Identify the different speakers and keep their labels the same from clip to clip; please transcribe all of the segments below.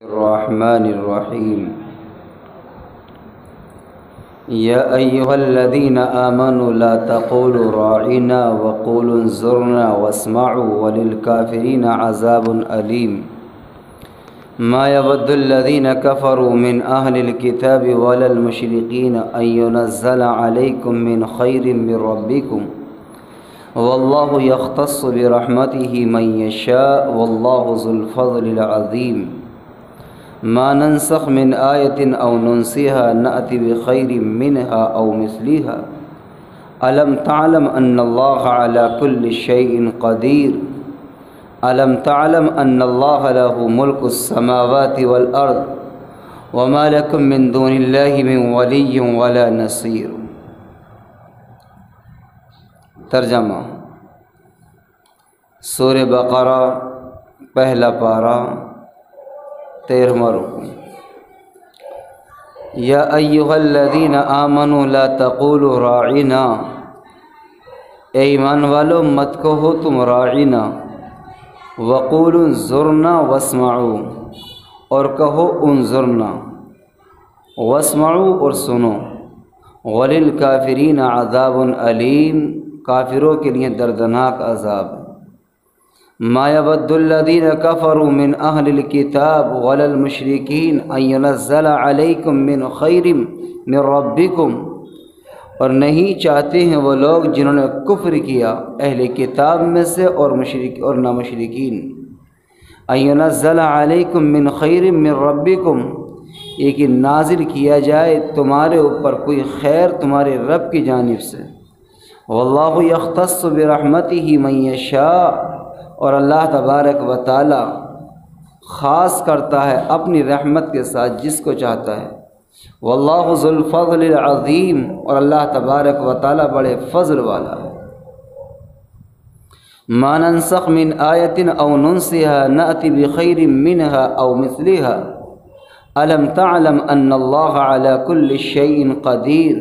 Speaker 1: الرحمن الرحيم يا أيها الذين آمنوا لا تقولوا راعنا وقولوا انظرنا واسمعوا وللكافرين عذاب أليم ما يود الذين كفروا من أهل الكتاب ولا المشركين أن ينزل عليكم من خير من ربكم والله يختص برحمته من يشاء والله ذو الفضل العظيم ما ننسخ من آية أو ننسها نأتي بخير منها أو مثلها ألم تعلم أن الله على كل شيء قدير ألم تعلم أن الله له ملك السماوات والأرض وما لكم من دون الله من ولي ولا نصير۔ ترجمہ: سورہ بقرہ پہلا پارہ 13واں رکوع۔ یا ایھا الذین آمنوا لا تقولوا راعنا، اے ایمان والو مت کہو تم راعنا، وقولوا انظرنا واسمعوا، اور کہو انظرنا، واسمعوا اور سنو، وللکافرین عذاب علیم، کافروں کے لیے دردناک عذاب ہے۔ ما يود الذين كفروا من أهل الكتاب ولا المشركين أن ينزل عليكم من خير من ربكم، اور نہیں چاہتے ہیں وہ لوگ جنہوں نے کفر کیا اہل کتاب میں سے اور نہ مشرکین، أن ينزل عليكم من خير من ربكم، یہ کہ نازل کیا جائے تمہارے اوپر کوئی خیر تمہارے رب کی جانب سے۔ واللہ یختص برحمتہ من یشاء، اور اللہ تبارک و تعالی خاص کرتا ہے اپنی رحمت کے ساتھ جس کو چاہتا ہے۔ واللہ ذو الفضل العظیم، اور اللہ تبارک و تعالی بڑے فضل والا ہے۔ ما ننسخ من آیۃ او ننسها نأتی بخیر منها او مثلها الم تعلم ان اللہ علی کل شیء قدیر،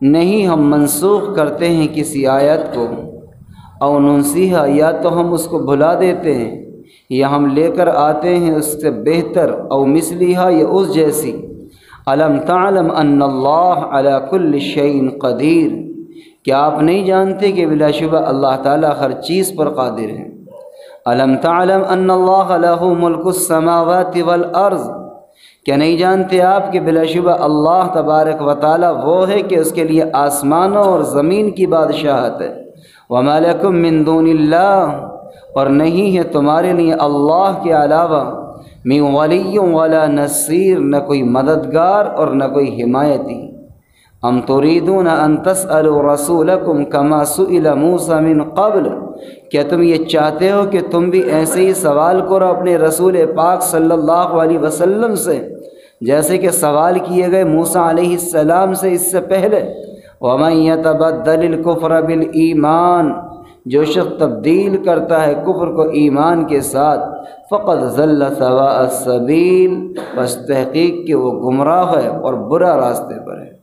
Speaker 1: نہیں ہم منسوخ کرتے ہیں کسی آیت کو، او ننسیہا یا تو ہم اس کو بھلا دیتے ہیں یا ہم لے کر آتے ہیں اس سے بہتر، او مثلیہا یا اس جیسی۔ الم تعلم ان اللہ علی کل شیء قدیر، کیا آپ نہیں جانتے کہ بلا شبہ اللہ تعالیٰ ہر چیز پر قادر ہیں۔ الم تعلم ان اللہ لہ ملک السماوات والارض، کیا نہیں جانتے آپ کہ بلا شبہ اللہ تبارک و تعالیٰ وہ ہے کہ اس کے لیے آسمانوں اور زمین کی بادشاہت ہے۔ وما لکم من دون اللہ، اور نہیں ہے تمہارے لیے اللہ کے علاوہ من ولی ولا نصیر، نہ کوئی مددگار اور نہ کوئی حمایتی۔ ام تريدون ان تسألوا رسولکم کما سئل موسیٰ من قبل، کیا تم یہ چاہتے ہو کہ تم بھی ایسے ہی سوال کرو اپنے رسول پاک صلی اللہ علیہ وسلم سے جیسے کہ سوال کیے گئے موسیٰ علیہ السلام سے اس سے پہلے۔ وَمَن يَتَبَدَّلِ الْكُفْرَ بِالْإِيمَانِ، جو شخص تبدیل کرتا ہے کفر کو ایمان کے ساتھ، فَقَدْ ضَلَّ سَوَاءَ السَّبِيلِ، بس تحقیق کہ وہ گمراہ ہے اور برا راستے پر ہے۔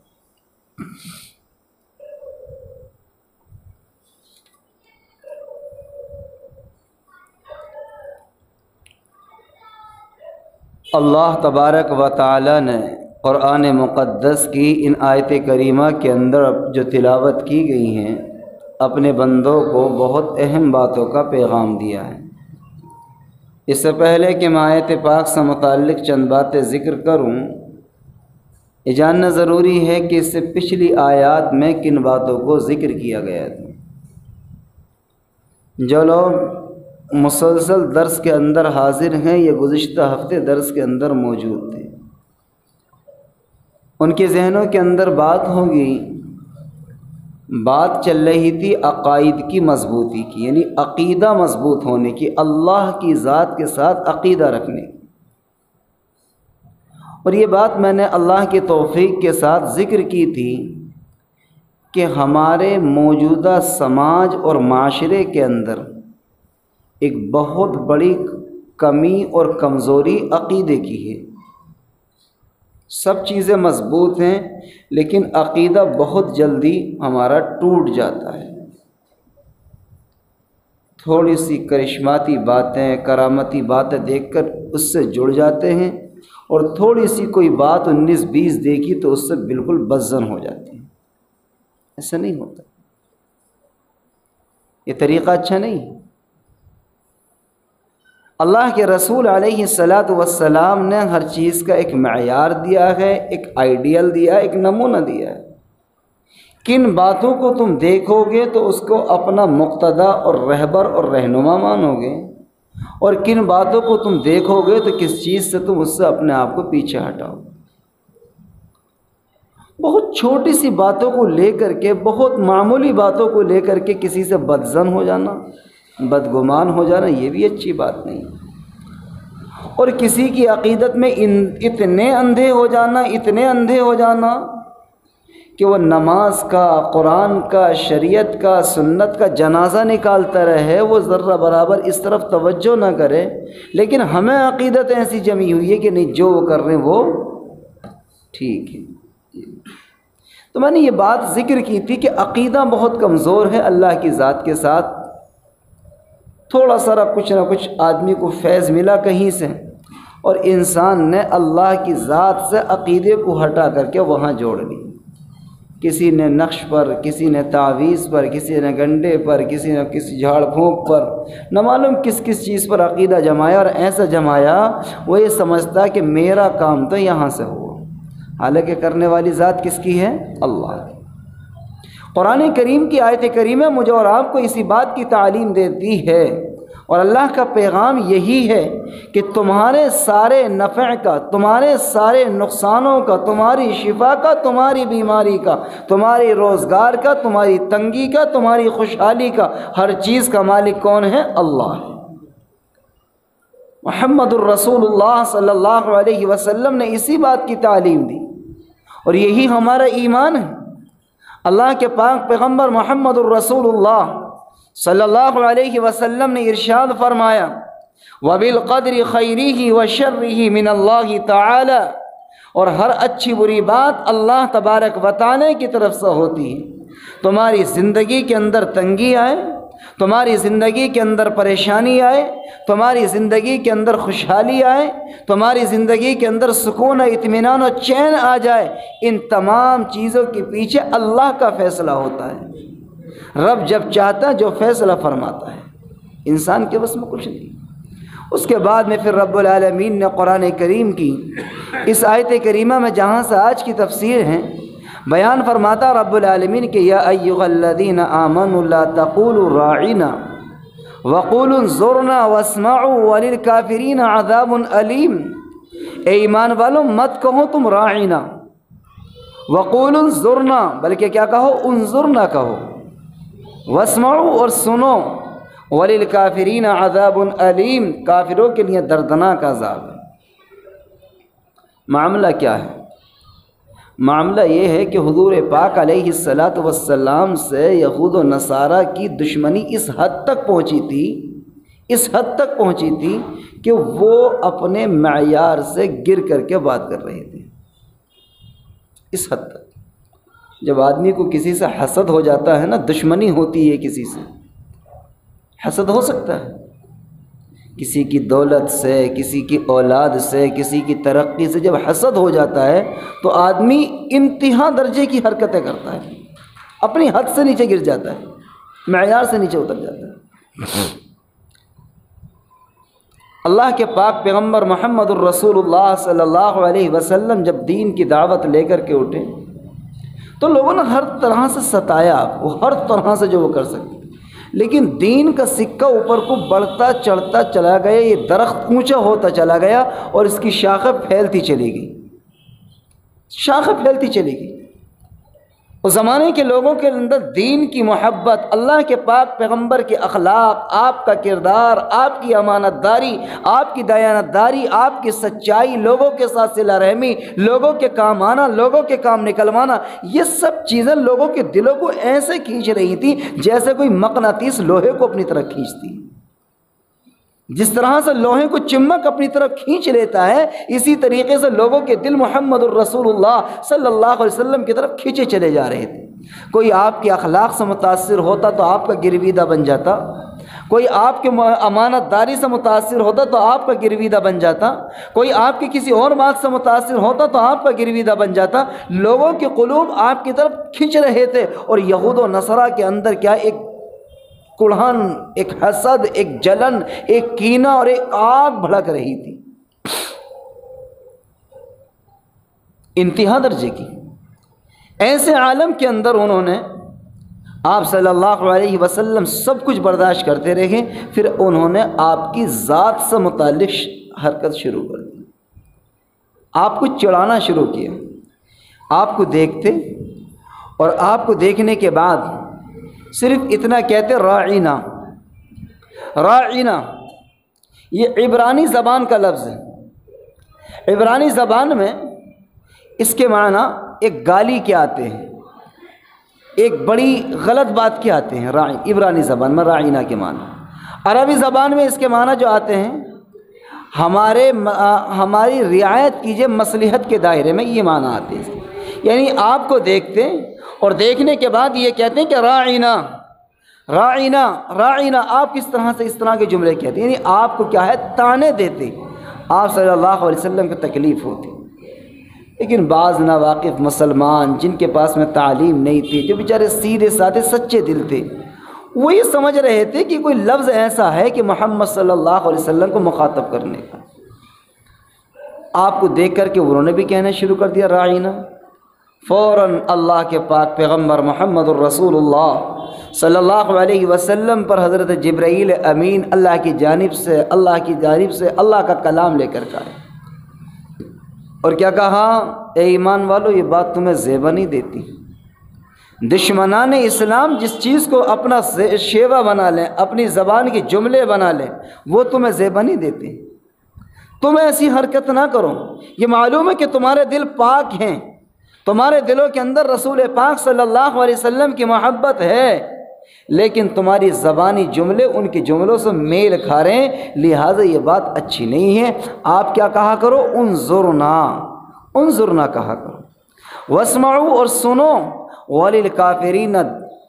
Speaker 1: اللہ تبارک و تعالی نے قرآن مقدس کی ان آیت کریمہ کے اندر جو تلاوت کی گئی ہیں اپنے بندوں کو بہت اہم باتوں کا پیغام دیا ہے۔ اس سے پہلے کہ میں آیت پاک سے متعلق چند باتیں ذکر کروں، یہ جاننا ضروری ہے کہ اس سے پچھلی آیات میں کن باتوں کو ذکر کیا گیا تھا۔ جو لوگ مسلسل درس کے اندر حاضر ہیں یا گزشتہ ہفتے درس کے اندر موجود تھے، ان کے ذہنوں کے اندر بات ہوگی، بات چل رہی تھی عقائد کی مضبوطی کی، یعنی عقیدہ مضبوط ہونے کی، اللہ کی ذات کے ساتھ عقیدہ رکھنے کی۔ اور یہ بات میں نے اللہ کی توفیق کے ساتھ ذکر کی تھی کہ ہمارے موجودہ سماج اور معاشرے کے اندر ایک بہت بڑی کمی اور کمزوری عقیدے کی ہے۔ سب چیزیں مضبوط ہیں لیکن عقیدہ بہت جلدی ہمارا ٹوٹ جاتا ہے۔ تھوڑی سی کرشماتی باتیں، کرامتی باتیں دیکھ کر اس سے جڑ جاتے ہیں، اور تھوڑی سی کوئی بات 19-20 دیکھی تو اس سے بالکل بدظن ہو جاتی ہیں۔ ایسا نہیں ہوتا، یہ طریقہ اچھا نہیں۔ اللہ کے رسول علیہ الصلاۃ والسلام نے ہر چیز کا ایک معیار دیا ہے، ایک آئیڈیل دیا ہے، ایک نمونہ دیا ہے۔ کن باتوں کو تم دیکھو گے تو اس کو اپنا مقتدا اور رہبر اور رہنما مانو گے، اور کن باتوں کو تم دیکھو گے تو کس چیز سے تم اس سے اپنے آپ کو پیچھے ہٹاؤ۔ بہت چھوٹی سی باتوں کو لے کر کے، بہت معمولی باتوں کو لے کر کے کسی سے بدظن ہو جانا، بدگمان ہو جانا، یہ بھی اچھی بات نہیں۔ اور کسی کی عقیدت میں اتنے اندھے ہو جانا، اتنے اندھے ہو جانا کہ وہ نماز کا، قرآن کا، شریعت کا، سنت کا جنازہ نکالتا رہے، وہ ذرہ برابر اس طرف توجہ نہ کرے، لیکن ہمیں عقیدت ایسی جمی ہوئی ہے کہ نہیں، جو وہ کر رہے ہیں وہ ٹھیک ہے۔ تو میں نے یہ بات ذکر کی تھی کہ عقیدہ بہت کمزور ہے اللہ کی ذات کے ساتھ۔ تھوڑا سا کچھ نہ کچھ آدمی کو فیض ملا کہیں سے، اور انسان نے اللہ کی ذات سے عقیدے کو ہٹا کر کے وہاں جوڑ لی۔ کسی نے نقش پر، کسی نے تعویذ پر، کسی نے گنڈے پر، کسی نے کسی جھاڑ پھونک پر، نہ معلوم کس کس چیز پر عقیدہ جمایا، اور ایسا جمایا وہ یہ سمجھتا کہ میرا کام تو یہاں سے ہوا، حالانکہ کرنے والی ذات کس کی ہے؟ اللہ کی۔ قرآن کریم کی آیت کریمہ مجھے اور آپ کو اسی بات کی تعلیم دیتی ہے، اور اللہ کا پیغام یہی ہے کہ تمہارے سارے نفع کا، تمہارے سارے نقصانوں کا، تمہاری شفا کا، تمہاری بیماری کا، تمہاری روزگار کا، تمہاری تنگی کا، تمہاری خوشحالی کا، ہر چیز کا مالک کون ہے؟ اللہ ہے۔ محمد الرسول اللہ صلی اللہ علیہ وسلم نے اسی بات کی تعلیم دی، اور یہی ہمارا ایمان ہے۔ اللہ کے پاک پیغمبر محمد الرسول اللہ صلی اللہ علیہ وسلم نے ارشاد فرمایا، وَبِالْقَدْرِ خَيْرِهِ وَشَرِّهِ مِنَ اللَّهِ تَعَالَى، اور ہر اچھی بری بات اللہ تبارک و تعالی کی طرف سے ہوتی ہے۔ تمہاری زندگی کے اندر تنگی آئے، تمہاری زندگی کے اندر پریشانی آئے، تمہاری زندگی کے اندر خوشحالی آئے، تمہاری زندگی کے اندر سکون و اطمینان و چین آ جائے، ان تمام چیزوں کے پیچھے اللہ کا فیصلہ ہوتا ہے۔ رب جب چاہتا ہے جو فیصلہ فرماتا ہے، انسان کے بس میں کچھ نہیں۔ اس کے بعد میں پھر رب العالمین نے قرآن کریم کی اس آیت کریمہ میں جہاں سے آج کی تفسیر ہے بیان فرماتا رب العالمین کہ یا ایھا الذین آمنوا لا تقولوا راعنا وقولوا انظرنا واسمعوا وللکافرین عذاب علیم۔ اے ایمان والو، مت کہو تم راعنا وقولوا انظرنا، بلکہ کیا کہو؟ انظرنا کہو، واسمعوا اور سنو، وللکافرین عذاب علیم، کافروں کے لیے دردناک عذاب ہے۔ معاملہ کیا ہے؟ معاملہ یہ ہے کہ حضور پاک علیہ الصلاۃ والسلام سے یہود و نصارہ کی دشمنی اس حد تک پہنچی تھی، اس حد تک پہنچی تھی کہ وہ اپنے معیار سے گر کر کے بات کر رہے تھے، اس حد تک۔ جب آدمی کو کسی سے حسد ہو جاتا ہے نا، دشمنی ہوتی ہے کسی سے، حسد ہو سکتا ہے کسی کی دولت سے، کسی کی اولاد سے، کسی کی ترقی سے، جب حسد ہو جاتا ہے تو آدمی انتہا درجے کی حرکتیں کرتا ہے، اپنی حد سے نیچے گر جاتا ہے، معیار سے نیچے اتر جاتا ہے۔ اللہ کے پاک پیغمبر محمد الرسول اللہ صلی اللہ علیہ وسلم جب دین کی دعوت لے کر کے اٹھے تو لوگوں نے ہر طرح سے ستایا آپ کو، ہر طرح سے جو وہ کر سکتے، لیکن دین کا سکہ اوپر کو بڑھتا چڑھتا چلا گیا، یہ درخت اونچا ہوتا چلا گیا اور اس کی شاخیں پھیلتی چلی گئی، شاخیں پھیلتی چلی گئی۔ اس زمانے کے لوگوں کے اندر دین کی محبت، اللہ کے پاک پیغمبر کے اخلاق، آپ کا کردار، آپ کی امانت داری، آپ کی دیانت داری، آپ کی سچائی، لوگوں کے ساتھ صلہ رحمی، لوگوں کے کام آنا، لوگوں کے کام نکلوانا، یہ سب چیزیں لوگوں کے دلوں کو ایسے کھینچ رہی تھی جیسے کوئی مقناطیس لوہے کو اپنی طرف کھینچتی۔ جس طرح سے لوہے کو چمک اپنی طرف کھینچ لیتا ہے، اسی طریقے سے لوگوں کے دل محمد الرسول اللہ صلی اللہ علیہ وسلم کی طرف کھینچے چلے جا رہے تھے۔ کوئی آپ کے اخلاق سے متاثر ہوتا تو آپ کا گرویدہ بن جاتا، کوئی آپ کے امانت داری سے متاثر ہوتا تو آپ کا گرویدہ بن جاتا، کوئی آپ کی کسی اور بات سے متاثر ہوتا تو آپ کا گرویدہ بن جاتا۔ لوگوں کے قلوب آپ کی طرف کھنچ رہے تھے، اور یہود و نصارہ کے اندر کیا ایک کڑھن، ایک حسد، ایک جلن، ایک کینہ اور ایک آگ بھڑک رہی تھی انتہا درجے کی۔ ایسے عالم کے اندر انہوں نے آپ صلی اللہ علیہ وسلم سب کچھ برداشت کرتے رہے، پھر انہوں نے آپ کی ذات سے متعلق حرکت شروع کر دی، آپ کو چڑھانا شروع کیا۔ آپ کو دیکھتے اور آپ کو دیکھنے کے بعد صرف اتنا کہتے راعینا، راعینا، یہ عبرانی زبان کا لفظ ہے۔ عبرانی زبان میں اس کے معنی ایک گالی کے آتے ہیں، ایک بڑی غلط بات کے آتے ہیں۔ عبرانی زبان میں راعینا کے معنی، عربی زبان میں اس کے معنی جو آتے ہیں ہماری رعایت کیجئے مصلحت کے دائرے میں، یہ معنی آتے ہیں۔ یعنی آپ کو دیکھتے اور دیکھنے کے بعد یہ کہتے ہیں کہ راعینا، راعینا، راعینا، آپ کس طرح سے اس طرح کے جملے کہتے ہیں، یعنی آپ کو کیا ہے تانے دیتے، آپ صلی اللہ علیہ وسلم کو تکلیف ہوتی۔ لیکن بعض ناواقف مسلمان جن کے پاس میں تعلیم نہیں تھی، جو بیچارے سیدھے سادھے سچے دل تھے، وہ یہ سمجھ رہے تھے کہ کوئی لفظ ایسا ہے کہ محمد صلی اللہ علیہ وسلم کو مخاطب کرنے کا۔ آپ کو دیکھ کر کے انہوں نے بھی کہنا شروع کر دیا راعینا۔ فوراً اللہ کے پاک پیغمبر محمد الرسول اللہ صلی اللہ علیہ وسلم پر حضرت جبرائیل امین اللہ کی جانب سے اللہ کا کلام لے کر آئے، اور کیا کہا؟ اے ایمان والو، یہ بات تمہیں زیبا نہیں دیتی۔ دشمنان اسلام جس چیز کو اپنا شیوا بنا لیں، اپنی زبان کے جملے بنا لیں، وہ تمہیں زیبا نہیں دیتے۔ تم ایسی حرکت نہ کرو۔ یہ معلوم ہے کہ تمہارے دل پاک ہیں، تمہارے دلوں کے اندر رسول پاک صلی اللہ علیہ وسلم کی محبت ہے، لیکن تمہاری زبانی جملے ان کے جملوں سے میل کھا رہے ہیں، لہٰذا یہ بات اچھی نہیں ہے۔ آپ کیا کہا کرو؟ انظرنا، انظرنا کہا کرو، واسمعوا، اور سنو، وللکافرین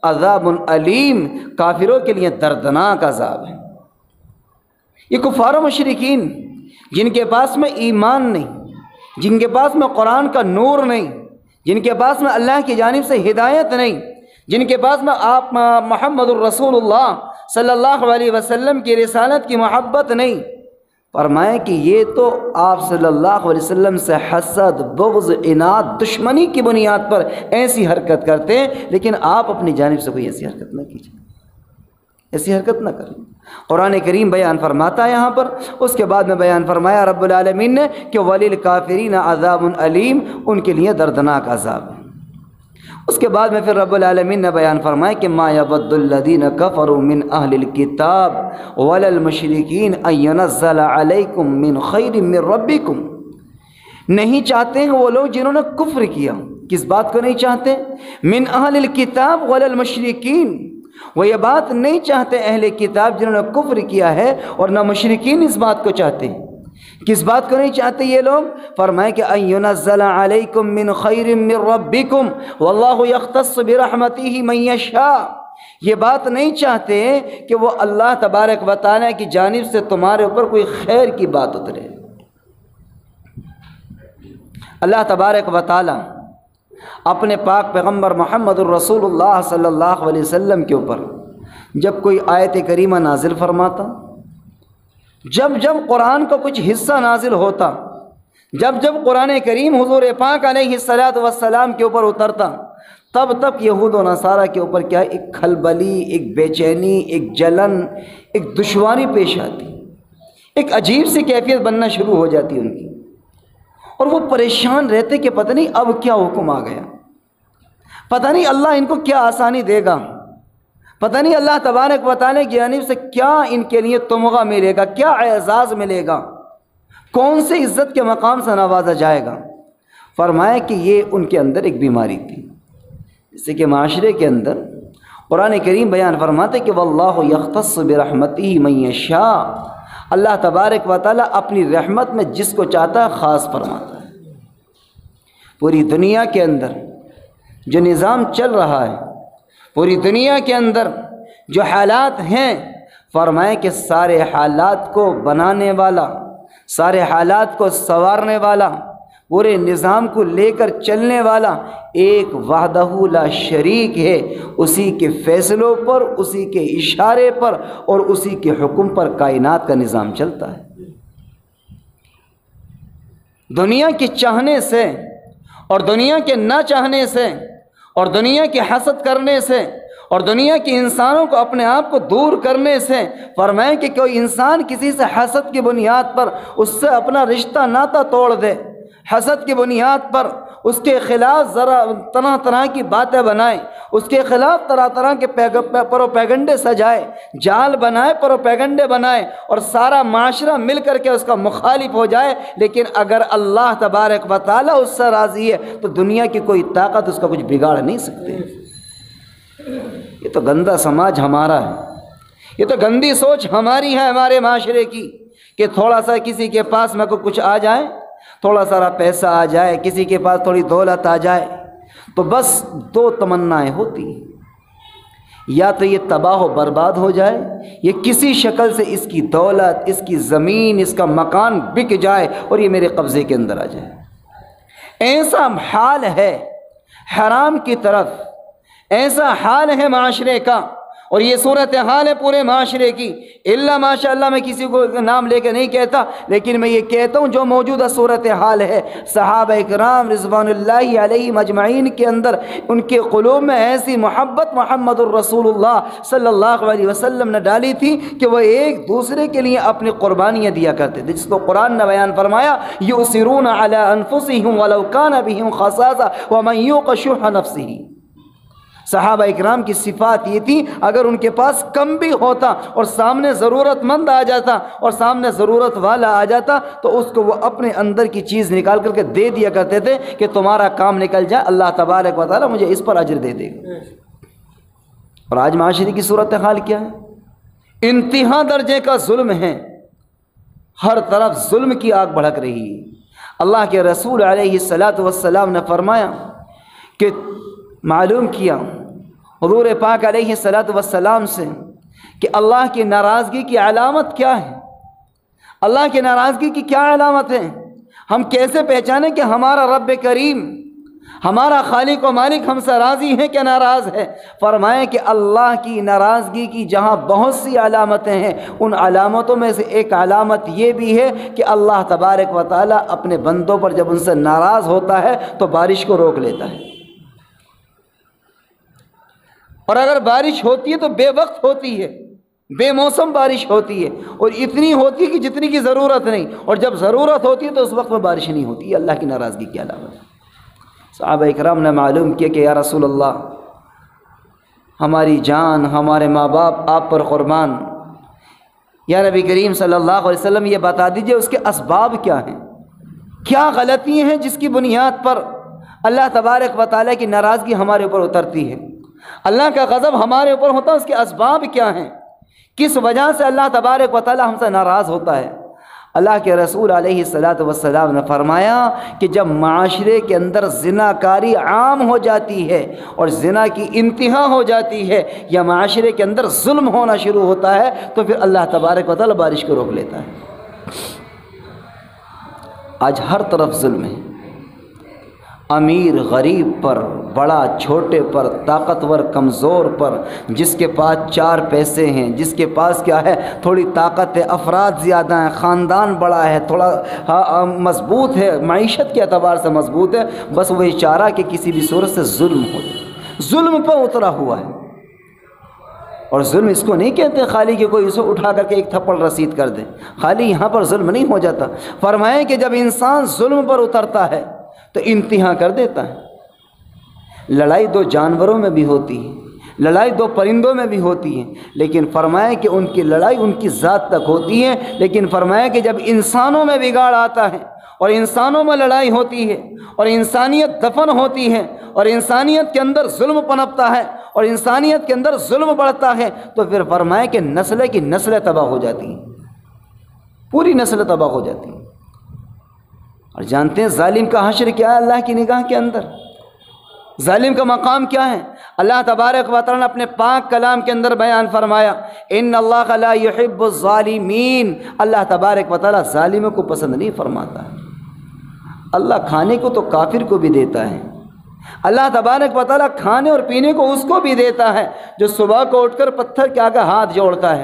Speaker 1: عذاب علیم، کافروں کے لیے دردناک عذاب ہے۔ یہ کفار و مشرکین جن کے پاس میں ایمان نہیں، جن کے پاس میں قرآن کا نور نہیں، جن کے پاس میں اللہ کی جانب سے ہدایت نہیں، جن کے پاس میں آپ محمد الرسول اللہ صلی اللہ علیہ وسلم کی رسالت کی محبت نہیں، فرمائیں کہ یہ تو آپ صلی اللہ علیہ وسلم سے حسد، بغض، عناد، دشمنی کی بنیاد پر ایسی حرکت کرتے ہیں، لیکن آپ اپنی جانب سے کوئی ایسی حرکت نہ کیجیے، ایسی حرکت نہ کریں۔ قرآن کریم بیان فرماتا ہے یہاں پر، اس کے بعد میں بیان فرمایا رب العالمین نے کہ وَلِلْكَافِرِينَ عَذَابٌ عَلِيمٌ، ان کے لیے دردناک عذاب ہے۔ اس کے بعد میں پھر رب العالمین نے بیان فرمایا کہ مَا يَوَدُّ الَّذِينَ كَفَرُوا مِنْ أَهْلِ الْكِتَابِ وَلَا الْمُشْرِكِينَ أَن يُنَزَّلَ عَلَيْكُم مِّنْ خَيْرٍ مِّن رَّبِّكُمْ، نہیں چاہتے ہیں وہ لوگ جنہوں نے کفر کیا، کس بات کو نہیں چاہتے؟ من اہل الکتاب ولا المشرکین، وہ یہ بات نہیں چاہتے اہل کتاب جنہوں نے کفر کیا ہے، اور نہ مشرکین اس بات کو چاہتے ہیں۔ کس بات کو نہیں چاہتے یہ لوگ؟ فرمائے کہ ان ينزل علیکم من خیر من ربکم واللہ یختص برحمتہ من یشاء، یہ بات نہیں چاہتے کہ وہ اللہ تبارک و تعالیٰ کی جانب سے تمہارے اوپر کوئی خیر کی بات اترے۔ اللہ تبارک و تعالیٰ اپنے پاک پیغمبر محمد الرسول اللہ صلی اللہ علیہ وسلم کے اوپر جب کوئی آیت کریمہ نازل فرماتا، جب قرآن کا کچھ حصہ نازل ہوتا، جب قرآن کریم حضور پاک علیہ السلام کے اوپر اترتا، تب تک یہود و نصارہ کے اوپر کیا ایک کھلبلی، ایک بے چینی، ایک جلن، ایک دشواری پیش آتی، ایک عجیب سی کیفیت بننا شروع ہو جاتی ان کی، اور وہ پریشان رہتے کہ پتہ نہیں اب کیا حکم آ گیا، پتہ نہیں اللہ ان کو کیا آسانی دے گا، پتہ نہیں اللہ تبارک و تعالیٰ کی جانب سے کیا ان کے لیے تمغہ ملے گا، کیا اعزاز ملے گا، کون سے عزت کے مقام سے نوازا جائے گا۔ فرمایا کہ یہ ان کے اندر ایک بیماری تھی، جیسے کہ معاشرے کے اندر قرآن کریم بیان فرماتے کہ واللہ یختص برحمتہ من یشاء، اللہ تبارک و تعالیٰ اپنی رحمت میں جس کو چاہتا ہے خاص فرماتا ہے۔ پوری دنیا کے اندر جو نظام چل رہا ہے، پوری دنیا کے اندر جو حالات ہیں، فرمائے کہ سارے حالات کو بنانے والا، سارے حالات کو سنوارنے والا، پورے نظام کو لے کر چلنے والا ایک وحدہ لا شریک ہے۔ اسی کے فیصلوں پر، اسی کے اشارے پر اور اسی کے حکم پر کائنات کا نظام چلتا ہے۔ دنیا کے چاہنے سے اور دنیا کے نہ چاہنے سے اور دنیا کے حسد کرنے سے اور دنیا کے انسانوں کو اپنے آپ کو دور کرنے سے، فرمائیں کہ کوئی انسان کسی سے حسد کی بنیاد پر اس سے اپنا رشتہ ناتا توڑ دے، حسد کی بنیاد پر اس کے خلاف ذرا طرح طرح کی باتیں بنائے، اس کے خلاف طرح طرح کے پروپیگنڈے سجائے، جال بنائے، پروپیگنڈے بنائے اور سارا معاشرہ مل کر کے اس کا مخالف ہو جائے، لیکن اگر اللہ تبارک و تعالیٰ اس سے راضی ہے تو دنیا کی کوئی طاقت اس کا کچھ بگاڑ نہیں سکتے۔ یہ تو گندا سماج ہمارا ہے، یہ تو گندی سوچ ہماری ہے ہمارے معاشرے کی، کہ تھوڑا سا کسی کے پاس میں کو کچھ آ جائے، تھوڑا سارا پیسہ آ جائے، کسی کے پاس تھوڑی دولت آ جائے تو بس دو تمنائیں ہوتی ہیں، یا تو یہ تباہ و برباد ہو جائے، یا کسی شکل سے اس کی دولت، اس کی زمین، اس کا مکان بک جائے اور یہ میرے قبضے کے اندر آ جائے۔ ایسا حال ہے حرام کی طرف، ایسا حال ہے معاشرے کا، اور یہ صورتحال ہے پورے معاشرے کی۔ الا ماشاء اللہ میں کسی کو نام لے کے نہیں کہتا، لیکن میں یہ کہتا ہوں جو موجودہ صورتحال ہے، صحابہ اکرام رضوان اللہ علیہم اجمعین کے اندر ان کے قلوب میں ایسی محبت محمد الرسول اللہ صلی اللہ علیہ وسلم نے ڈالی تھی کہ وہ ایک دوسرے کے لیے اپنی قربانیاں دیا کرتے تھے، جس کو قرآن نے بیان فرمایا یؤثرون علی انفسہم ولو کان بہم خصاصہ ومن یوق شح نفسہ۔ صحابہ اکرام کی صفات یہ تھی، اگر ان کے پاس کم بھی ہوتا اور سامنے ضرورت مند آ جاتا اور سامنے ضرورت والا آ جاتا تو اس کو وہ اپنے اندر کی چیز نکال کر کے دے دیا کرتے تھے کہ تمہارا کام نکل جائے، اللہ تبارک و تعالیٰ مجھے اس پر اجر دے دے گا۔ اور آج معاشرے کی صورتحال کیا ہے؟ انتہا درجے کا ظلم ہے، ہر طرف ظلم کی آگ بھڑک رہی ہے۔ اللہ کے رسول علیہ الصلاۃ والسلام نے فرمایا کہ معلوم کیا حضور پاک علیہ الصلاۃ والسلام سے کہ اللہ کی ناراضگی کی علامت کیا ہے، اللہ کی ناراضگی کی کیا علامت ہے، ہم کیسے پہچانیں کہ ہمارا رب کریم، ہمارا خالق و مالک ہم سے راضی ہے کہ ناراض ہے؟ فرمائیں کہ اللہ کی ناراضگی کی جہاں بہت سی علامتیں ہیں، ان علامتوں میں سے ایک علامت یہ بھی ہے کہ اللہ تبارک و تعالیٰ اپنے بندوں پر جب ان سے ناراض ہوتا ہے تو بارش کو روک لیتا ہے، اور اگر بارش ہوتی ہے تو بے وقت ہوتی ہے، بے موسم بارش ہوتی ہے، اور اتنی ہوتی ہے کہ جتنی کی ضرورت نہیں، اور جب ضرورت ہوتی ہے تو اس وقت میں بارش نہیں ہوتی۔ یہ اللہ کی ناراضگی کی علامت ہے۔ صحابہ اکرام نے معلوم کیا کہ یا رسول اللہ، ہماری جان، ہمارے ماں باپ آپ پر قربان، یا نبی کریم صلی اللہ علیہ وسلم یہ بتا دیجئے اس کے اسباب کیا ہیں، کیا غلطیاں ہیں جس کی بنیاد پر اللہ تبارک و تعالیٰ کی ناراضگی ہمارے اوپر اترتی ہے، اللہ کا غضب ہمارے اوپر ہوتا ہے، اس کے اسباب کیا ہیں، کس وجہ سے اللہ تبارک و تعالیٰ ہم سے ناراض ہوتا ہے؟ اللہ کے رسول علیہ الصلاۃ والسلام نے فرمایا کہ جب معاشرے کے اندر زنا کاری عام ہو جاتی ہے اور زنا کی انتہا ہو جاتی ہے، یا معاشرے کے اندر ظلم ہونا شروع ہوتا ہے، تو پھر اللہ تبارک و تعالیٰ بارش کو روک لیتا ہے۔ آج ہر طرف ظلم ہے، امیر غریب پر، بڑا چھوٹے پر، طاقتور کمزور پر، جس کے پاس 4 پیسے ہیں، جس کے پاس کیا ہے تھوڑی طاقت ہے، افراد زیادہ ہیں، خاندان بڑا ہے، تھوڑا مضبوط ہے، معیشت کے اعتبار سے مضبوط ہے، بس وہی چاہ رہا کہ کسی بھی صورت سے ظلم ہو جائے، ظلم پر اترا ہوا ہے۔ اور ظلم اس کو نہیں کہتے خالی کہ کوئی اسے اٹھا کر کے ایک تھپڑ رسید کر دے، خالی یہاں پر ظلم نہیں ہو جاتا۔ فرمائیں کہ جب انسان ظلم پر اترتا ہے تو انتہا کر دیتا ہے۔ لڑائی 2 جانوروں میں بھی ہوتی ہے، لڑائی 2 پرندوں میں بھی ہوتی ہے، لیکن فرمائیں کہ ان کی لڑائی ان کی ذات تک ہوتی ہے، لیکن فرمائیں کہ جب انسانوں میں بگاڑ آتا ہے اور انسانوں میں لڑائی ہوتی ہے اور انسانیت دفن ہوتی ہے اور انسانیت کے اندر ظلم پنپتا ہے اور انسانیت کے اندر ظلم بڑھتا ہے، تو پھر فرمائیں کہ نسلیں کی نسلیں تباہ ہو جاتی ہیں، پوری نسلیں تباہ ہو جاتی ہیں۔ اور جانتے ہیں ظالم کا حشر کیا ہے اللہ کی نگاہ کے اندر؟ ظالم کا مقام کیا ہے؟ اللہ تبارک و تعالیٰ نے اپنے پاک کلام کے اندر بیان فرمایا ان اللہ لا یحب الظالمین، اللہ تبارک و تعالیٰ ظالموں کو پسند نہیں فرماتا۔ اللہ کھانے کو تو کافر کو بھی دیتا ہے، اللہ تبارک و تعالیٰ کھانے اور پینے کو اس کو بھی دیتا ہے جو صبح کو اٹھ کر پتھر کے آگے ہاتھ جوڑتا ہے،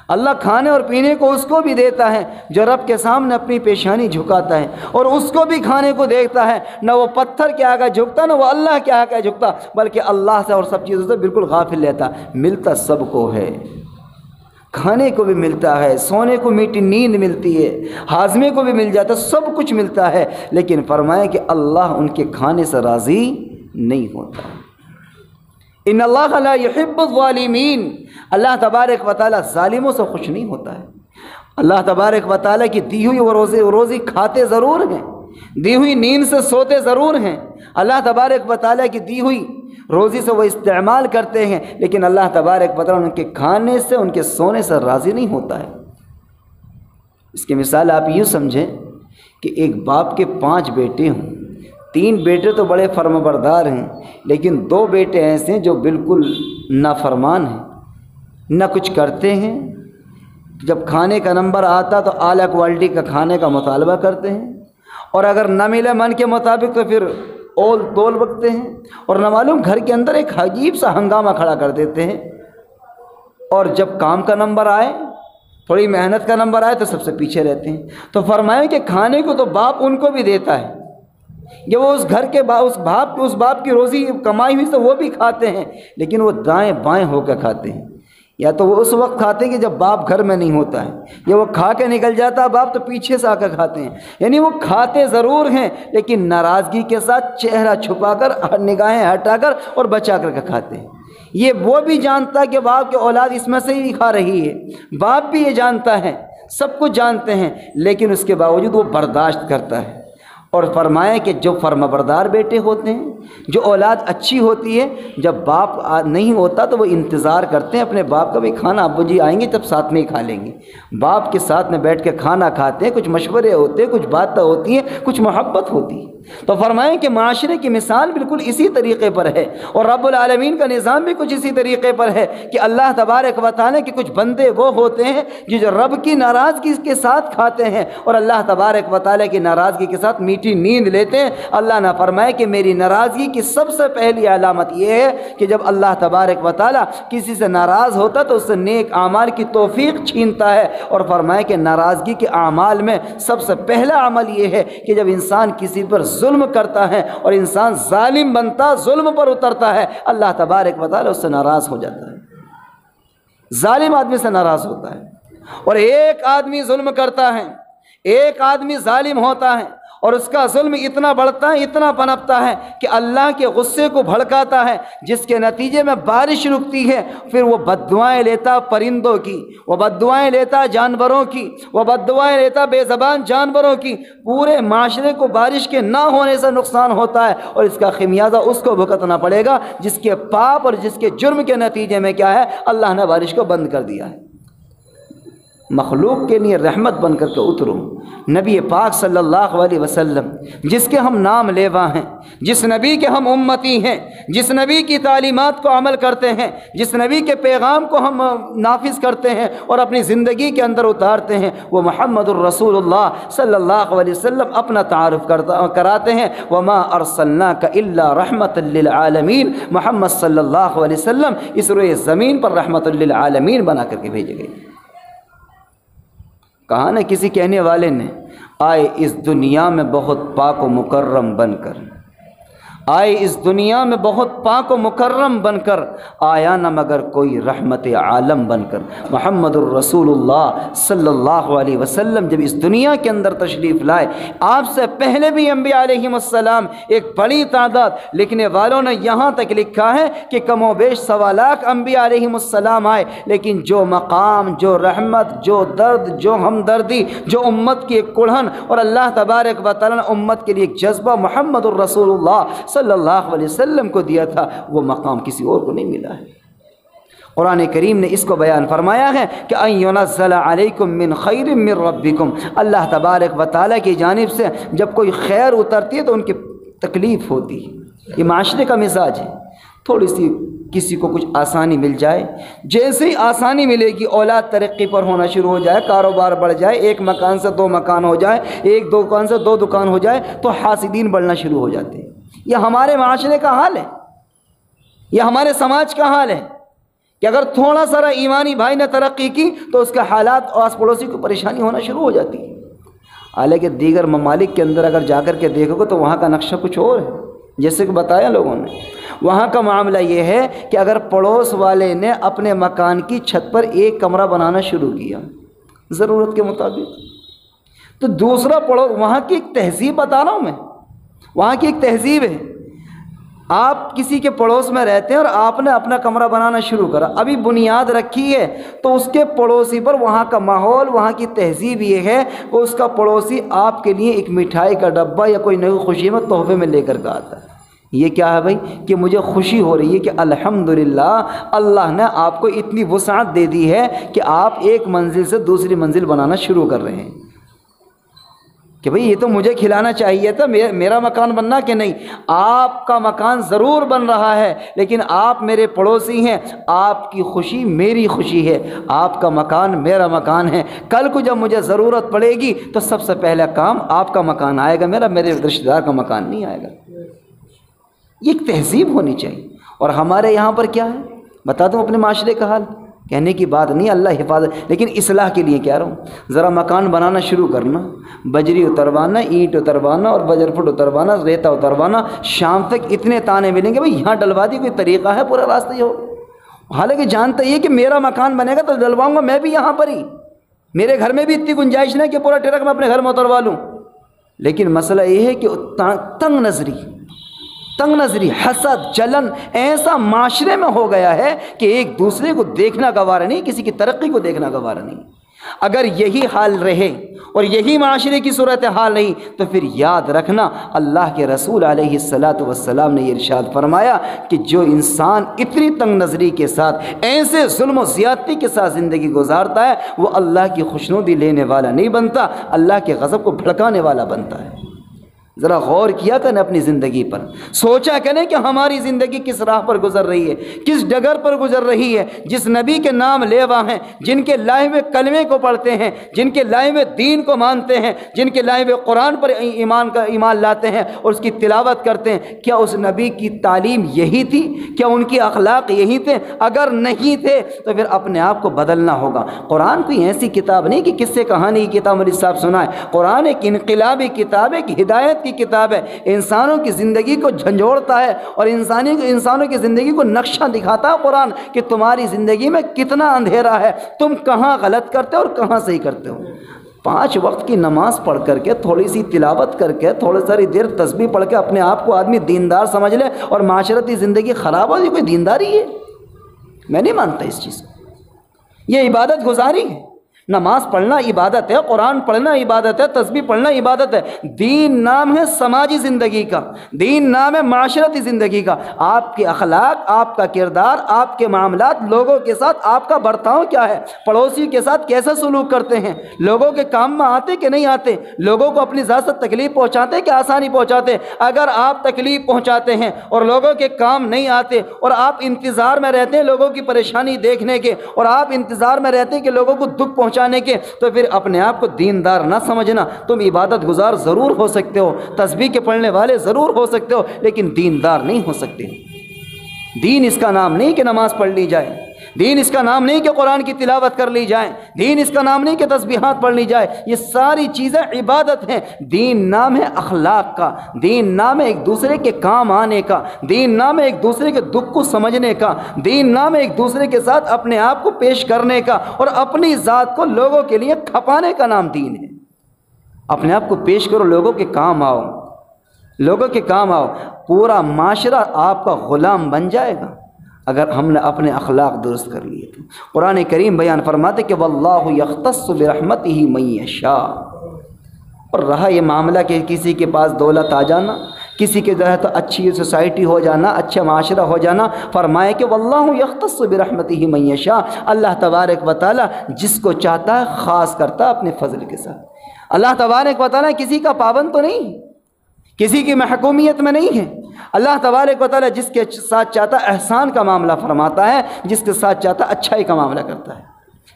Speaker 1: اللہ کھانے اور پینے کو اس کو بھی دیتا ہے جو رب کے سامنے اپنی پیشانی جھکاتا ہے، اور اس کو بھی کھانے کو دیتا ہے، نہ وہ پتھر کے آگے جھکتا نہ وہ اللہ کے آگے جھکتا، بلکہ اللہ سے اور سب چیزوں سے بالکل غافل رہتا۔ ملتا سب کو ہے، کھانے کو بھی ملتا ہے، سونے کو میٹھی نیند ملتی ہے، ہاضمے کو بھی مل جاتا ہے، سب کچھ ملتا ہے، لیکن فرمایا کہ اللہ ان کے کھانے سے راضی نہیں ہوتا۔ ان اللہ لا یحب الظالمین، اللہ تبارک و تعالیٰ ظالموں سے خوش نہیں ہوتا ہے۔ اللہ تبارک و تعالیٰ کی دی ہوئی وہ روزی کھاتے ضرور ہیں، دی ہوئی نیند سے سوتے ضرور ہیں، اللہ تبارک و تعالیٰ کی دی ہوئی روزی سے وہ استعمال کرتے ہیں، لیکن اللہ تبارک و تعالیٰ ان کے کھانے سے ان کے سونے سے راضی نہیں ہوتا ہے۔ اس کی مثال آپ یوں سمجھیں کہ ایک باپ کے 5 بیٹے ہوں، 3 بیٹے تو بڑے فرما بردار ہیں، لیکن 2 بیٹے ایسے ہیں جو بالکل نافرمان ہیں، نہ کچھ کرتے ہیں، جب کھانے کا نمبر آتا تو اعلیٰ کوالٹی کا کھانے کا مطالبہ کرتے ہیں، اور اگر نہ ملے من کے مطابق تو پھر اول تول بکتے ہیں، اور نہ معلوم گھر کے اندر ایک عجیب سا ہنگامہ کھڑا کر دیتے ہیں، اور جب کام کا نمبر آئے، تھوڑی محنت کا نمبر آئے تو سب سے پیچھے رہتے ہیں۔ تو فرمائیں کہ کھانے کو تو باپ ان کو بھی دیتا ہے، یہ وہ اس گھر کے اس باپ کی روزی کمائی ہوئی تو وہ بھی کھاتے ہیں، لیکن وہ دائیں بائیں ہو کے کھاتے ہیں، یا تو وہ اس وقت کھاتے ہیں کہ جب باپ گھر میں نہیں ہوتا ہے، یا وہ کھا کے نکل جاتا ہے باپ تو پیچھے سے آ کر کھاتے ہیں، یعنی وہ کھاتے ضرور ہیں لیکن ناراضگی کے ساتھ چہرہ چھپا کر، نگاہیں ہٹا کر اور بچا کر کے کھاتے ہیں۔ یہ وہ بھی جانتا کہ باپ کی اولاد اس میں سے ہی کھا رہی ہے، باپ بھی یہ جانتا ہے، سب کچھ جانتے ہیں، لیکن اس کے باوجود وہ برداشت کرتا ہے۔ اور فرمائے کہ جو فرمانبردار بیٹے ہوتے ہیں، جو اولاد اچھی ہوتی ہے، جب باپ نہیں ہوتا تو وہ انتظار کرتے ہیں اپنے باپ کا بھی کھانا، ابو جی آئیں گے تب ساتھ میں ہی کھا لیں گے، باپ کے ساتھ میں بیٹھ کے کھانا کھاتے ہیں، کچھ مشورے ہوتے ہیں، کچھ باتیں ہوتی ہیں، کچھ محبت ہوتی ہے۔ تو فرمائیں کہ معاشرے کی مثال بالکل اسی طریقے پر ہے، اور رب العالمین کا نظام بھی کچھ اسی طریقے پر ہے کہ اللہ تبارک و تعالیٰ کے کچھ بندے وہ ہوتے ہیں جو رب کی ناراضگی کے ساتھ کھاتے ہیں، اور اللہ تبارک و تعالیٰ کی ناراضگی کے ساتھ میٹھی نیند لیتے ہیں۔ اللہ نہ فرمائے کہ میری ناراضگی کی سب سے پہلی علامت یہ ہے کہ جب اللہ تبارک و تعالیٰ کسی سے ناراض ہوتا تو اس سے نیک اعمال کی توفیق چھینتا ہے، اور فرمائے کہ ناراضگی کے اعمال میں سب سے پہلا عمل یہ ہے کہ جب انسان کسی پر ظلم کرتا ہے اور انسان ظالم بنتا، ظلم پر اترتا ہے، اللہ تبارک و تعالیٰ اس سے ناراض ہو جاتا ہے، ظالم آدمی سے ناراض ہوتا ہے۔ اور ایک آدمی ظلم کرتا ہے، ایک آدمی ظالم ہوتا ہے، اور اس کا ظلم اتنا بڑھتا ہے، اتنا پنپتا ہے کہ اللہ کے غصے کو بھڑکاتا ہے، جس کے نتیجے میں بارش رکتی ہے، پھر وہ بددعائیں لیتا پرندوں کی، وہ بددعائیں لیتا جانوروں کی، وہ بددعائیں لیتا بے زبان جانوروں کی، پورے معاشرے کو بارش کے نہ ہونے سے نقصان ہوتا ہے، اور اس کا خمیازہ اس کو بھگتنا پڑے گا جس کے پاپ اور جس کے جرم کے نتیجے میں کیا ہے، اللہ نے بارش کو بند کر دیا ہے۔ مخلوق کے لیے رحمت بن کر کے اترو۔ نبی پاک صلی اللہ علیہ وسلم جس کے ہم نام لیوا ہیں، جس نبی کے ہم امتی ہیں، جس نبی کی تعلیمات کو عمل کرتے ہیں، جس نبی کے پیغام کو ہم نافذ کرتے ہیں اور اپنی زندگی کے اندر اتارتے ہیں، وہ محمد الرسول اللہ صلی اللہ علیہ وسلم اپنا تعارف کراتے ہیں، وما ارسلناک الا رحمت للعالمین، محمد صلی اللہ علیہ وسلم اس روئے زمین پر رحمت للعالمین بنا کر کے بھیجے گئے۔ کہا نا کسی کہنے والے نے، آئے اس دنیا میں بہت پاک و مکرم بن کر، آئے اس دنیا میں بہت پاک و مکرم بن کر، آیا نہ مگر کوئی رحمت عالم بن کر۔ محمد الرسول اللہ صلی اللہ علیہ وسلم جب اس دنیا کے اندر تشریف لائے، آپ سے پہلے بھی انبیاء علیہم السلام ایک بڑی تعداد، لکھنے والوں نے یہاں تک لکھا ہے کہ کم و بیش 1.25 لاکھ انبیاء علیہم السلام آئے، لیکن جو مقام، جو رحمت، جو درد، جو ہمدردی، جو امت کی ایک کڑھن اور اللہ تبارک و تعالیٰ نے امت کے لیے ایک جذبہ محمد الرسول اللہ صلی اللہ علیہ وسلم کو دیا تھا، وہ مقام کسی اور کو نہیں ملا ہے۔ قرآن کریم نے اس کو بیان فرمایا ہے کہ ان ينزل علیکم من خیر من ربکم، اللہ تبارک و تعالیٰ کی جانب سے جب کوئی خیر اترتی ہے تو ان کی تکلیف ہوتی ہے۔ یہ معاشرے کا مزاج ہے، تھوڑی سی کسی کو کچھ آسانی مل جائے، جیسے ہی آسانی ملے گی اولاد ترقی پر ہونا شروع ہو جائے، کاروبار بڑھ جائے، ایک مکان سے 2 مکان ہو جائے، ایک دکان سے 2 دکان ہو جائے، تو حاسدین بڑھنا شروع ہو جاتے ہیں۔ یہ ہمارے معاشرے کا حال ہے، یہ ہمارے سماج کا حال ہے کہ اگر تھوڑا سا ایمانی بھائی نے ترقی کی تو اس کے حالات آس پڑوسی کو پریشانی ہونا شروع ہو جاتی ہے۔ حالانکہ دیگر ممالک کے اندر اگر جا کر کے دیکھو گے تو وہاں کا نقشہ کچھ اور ہے، جیسے کہ بتایا لوگوں نے۔ وہاں کا معاملہ یہ ہے کہ اگر پڑوس والے نے اپنے مکان کی چھت پر ایک کمرہ بنانا شروع کیا ضرورت کے مطابق، تو دوسرا پڑوس، وہاں کی ایک تہذیب بتا رہا ہوں میں، وہاں کی ایک تہذیب ہے، آپ کسی کے پڑوس میں رہتے ہیں اور آپ نے اپنا کمرہ بنانا شروع کرا، ابھی بنیاد رکھی ہے، تو اس کے پڑوسی پر وہاں کا ماحول، وہاں کی تہذیب یہ ہے کہ اس کا پڑوسی آپ کے لیے ایک مٹھائی کا ڈبہ یا کوئی نئی خوشی میں تحفے میں لے کر کے آتا ہے۔ یہ کیا ہے بھائی؟ کہ مجھے خوشی ہو رہی ہے کہ الحمدللہ اللہ نے آپ کو اتنی وسعت دے دی ہے کہ آپ ایک منزل سے دوسری منزل بنانا شروع کر رہے ہیں، کہ بھئی یہ تو مجھے کھلانا چاہیے تھا، میرا مکان بننا کہ نہیں۔ آپ کا مکان ضرور بن رہا ہے، لیکن آپ میرے پڑوسی ہیں، آپ کی خوشی میری خوشی ہے، آپ کا مکان میرا مکان ہے۔ کل کو جب مجھے ضرورت پڑے گی تو سب سے پہلا کام آپ کا مکان آئے گا، میرے رشتہ دار کا مکان نہیں آئے گا۔ یہ ایک تہذیب ہونی چاہیے۔ اور ہمارے یہاں پر کیا ہے بتا دوں اپنے معاشرے کا حال، کہنے کی بات نہیں، اللہ حفاظت، لیکن اصلاح کے لیے کہہ رہا ہوں، ذرا مکان بنانا شروع کرنا، بجری اتروانا، اینٹ اتروانا اور بجر فٹ اتروانا، ریتا اتروانا، شام تک اتنے تانے ملیں گے بھئی یہاں ڈلوا دی، کوئی طریقہ ہے پورا راستہ یہ ہو۔ حالانکہ جانتا یہ کہ میرا مکان بنے گا تو ڈلواؤں گا میں بھی یہاں پر ہی، میرے گھر میں بھی اتنی گنجائش نہیں کہ پورا ٹرک میں اپنے گھر میں اتروا لوں۔ لیکن مسئلہ یہ ہے کہ تنگ نظری، حسد، جلن ایسا معاشرے میں ہو گیا ہے کہ ایک دوسرے کو دیکھنا گوارا نہیں، کسی کی ترقی کو دیکھنا گوارا نہیں۔ اگر یہی حال رہے اور یہی معاشرے کی صورتحال نہیں تو پھر یاد رکھنا اللہ کے رسول علیہ السلام نے یہ ارشاد فرمایا کہ جو انسان اتنی تنگ نظری کے ساتھ، ایسے ظلم و زیادتی کے ساتھ زندگی گزارتا ہے، وہ اللہ کی خوشنودی لینے والا نہیں بنتا، اللہ کے غضب کو بھڑکانے والا بنتا ہے۔ ذرا غور کیا کریں اپنی زندگی پر، سوچا کریں کہ ہماری زندگی کس راہ پر گزر رہی ہے، کس ڈگر پر گزر رہی ہے۔ جس نبی کے نام لیوا ہیں، جن کے لائے ہوئے کلمے کو پڑھتے ہیں، جن کے لائے ہوئے دین کو مانتے ہیں، جن کے لائے ہوئے قرآن پر ایمان لاتے ہیں اور اس کی تلاوت کرتے ہیں، کیا اس نبی کی تعلیم یہی تھی؟ کیا ان کی اخلاق یہی تھے؟ اگر نہیں تھے تو پھر اپنے آپ کو بدلنا ہوگا۔ قرآن کوئی ایسی کتاب نہیں کہ قصے کہانی کی کتاب مولوی صاحب سنائے، قرآن ایک انقلابی کتاب ہے، ایک ہدایت کی کتاب ہے، انسانوں کی زندگی کو جھنجھوڑتا ہے اور انسانوں کی زندگی کو نقشہ دکھاتا ہے قرآن کہ تمہاری زندگی میں کتنا اندھیرا ہے، تم کہاں غلط کرتے ہو اور کہاں صحیح کرتے ہو۔ 5 وقت کی نماز پڑھ کر کے، تھوڑی سی تلاوت کر کے، تھوڑی ساری دیر تسبیح پڑھ کے اپنے آپ کو آدمی دیندار سمجھ لے اور معاشرتی زندگی خراب ہو، یہ کوئی دینداری ہے؟ میں نہیں مانتا اس چیز کو۔ یہ عبادت گزاری ہے، نماز پڑھنا عبادت ہے، قرآن پڑھنا عبادت ہے، تسبیح پڑھنا عبادت ہے۔ دین نام ہے سماجی زندگی کا، دین نام ہے معاشرتی زندگی کا۔ آپ کے اخلاق، آپ کا کردار، آپ کے معاملات، لوگوں کے ساتھ آپ کا برتاؤ کیا ہے، پڑوسی کے ساتھ کیسا سلوک کرتے ہیں، لوگوں کے کام میں آتے کہ نہیں آتے، لوگوں کو اپنی ذات سے تکلیف پہنچاتے کہ آسانی پہنچاتے۔ اگر آپ تکلیف پہنچاتے ہیں اور لوگوں کے کام نہیں آتے اور آپ انتظار میں رہتے ہیں لوگوں کی پریشانی دیکھنے کے، اور آپ انتظار میں رہتے ہیں کہ لوگوں کو دکھ پہنچانے کے، تو پھر اپنے آپ کو دیندار نہ سمجھنا۔ تم عبادت گزار ضرور ہو سکتے ہو، تسبیح کے پڑھنے والے ضرور ہو سکتے ہو، لیکن دیندار نہیں ہو سکتے۔ دین اس کا نام نہیں کہ نماز پڑھ لی جائے، دین اس کا نام نہیں کہ قرآن کی تلاوت کر لی جائے، دین اس کا نام نہیں کہ تسبیحات پڑھ لی جائے، یہ ساری چیزیں عبادت ہیں۔ دین نام ہے اخلاق کا، دین نام ہے ایک دوسرے کے کام آنے کا، دین نام ہے ایک دوسرے کے دکھ کو سمجھنے کا، دین نام ہے ایک دوسرے کے ساتھ اپنے آپ کو پیش کرنے کا، اور اپنی ذات کو لوگوں کے لیے کھپانے کا نام دین ہے۔ اپنے آپ کو پیش کرو، لوگوں کے کام آؤ، لوگوں کے کام آؤ، پورا معاشرہ آپ کا غلام بن جائے گا اگر ہم نے اپنے اخلاق درست کر لیے تو۔ قرآن کریم بیان فرماتے کہ واللہ یختص برحمتہ من یشاء۔ اور رہا یہ معاملہ کہ کسی کے پاس دولت آ جانا، کسی کے جو ہے تو اچھی سوسائٹی ہو جانا، اچھا معاشرہ ہو جانا، فرمائے کہ واللہ یختص برحمتہ من یشاء، اللہ تبارک و تعالی جس کو چاہتا ہے خاص کرتا ہے اپنے فضل کے ساتھ۔ اللہ تبارک و تعالی کسی کا پابند تو نہیں، کسی کی محکومیت میں نہیں ہے، اللہ تبارک و تعالیٰ جس کے ساتھ چاہتا احسان کا معاملہ فرماتا ہے، جس کے ساتھ چاہتا اچھائی کا معاملہ کرتا ہے۔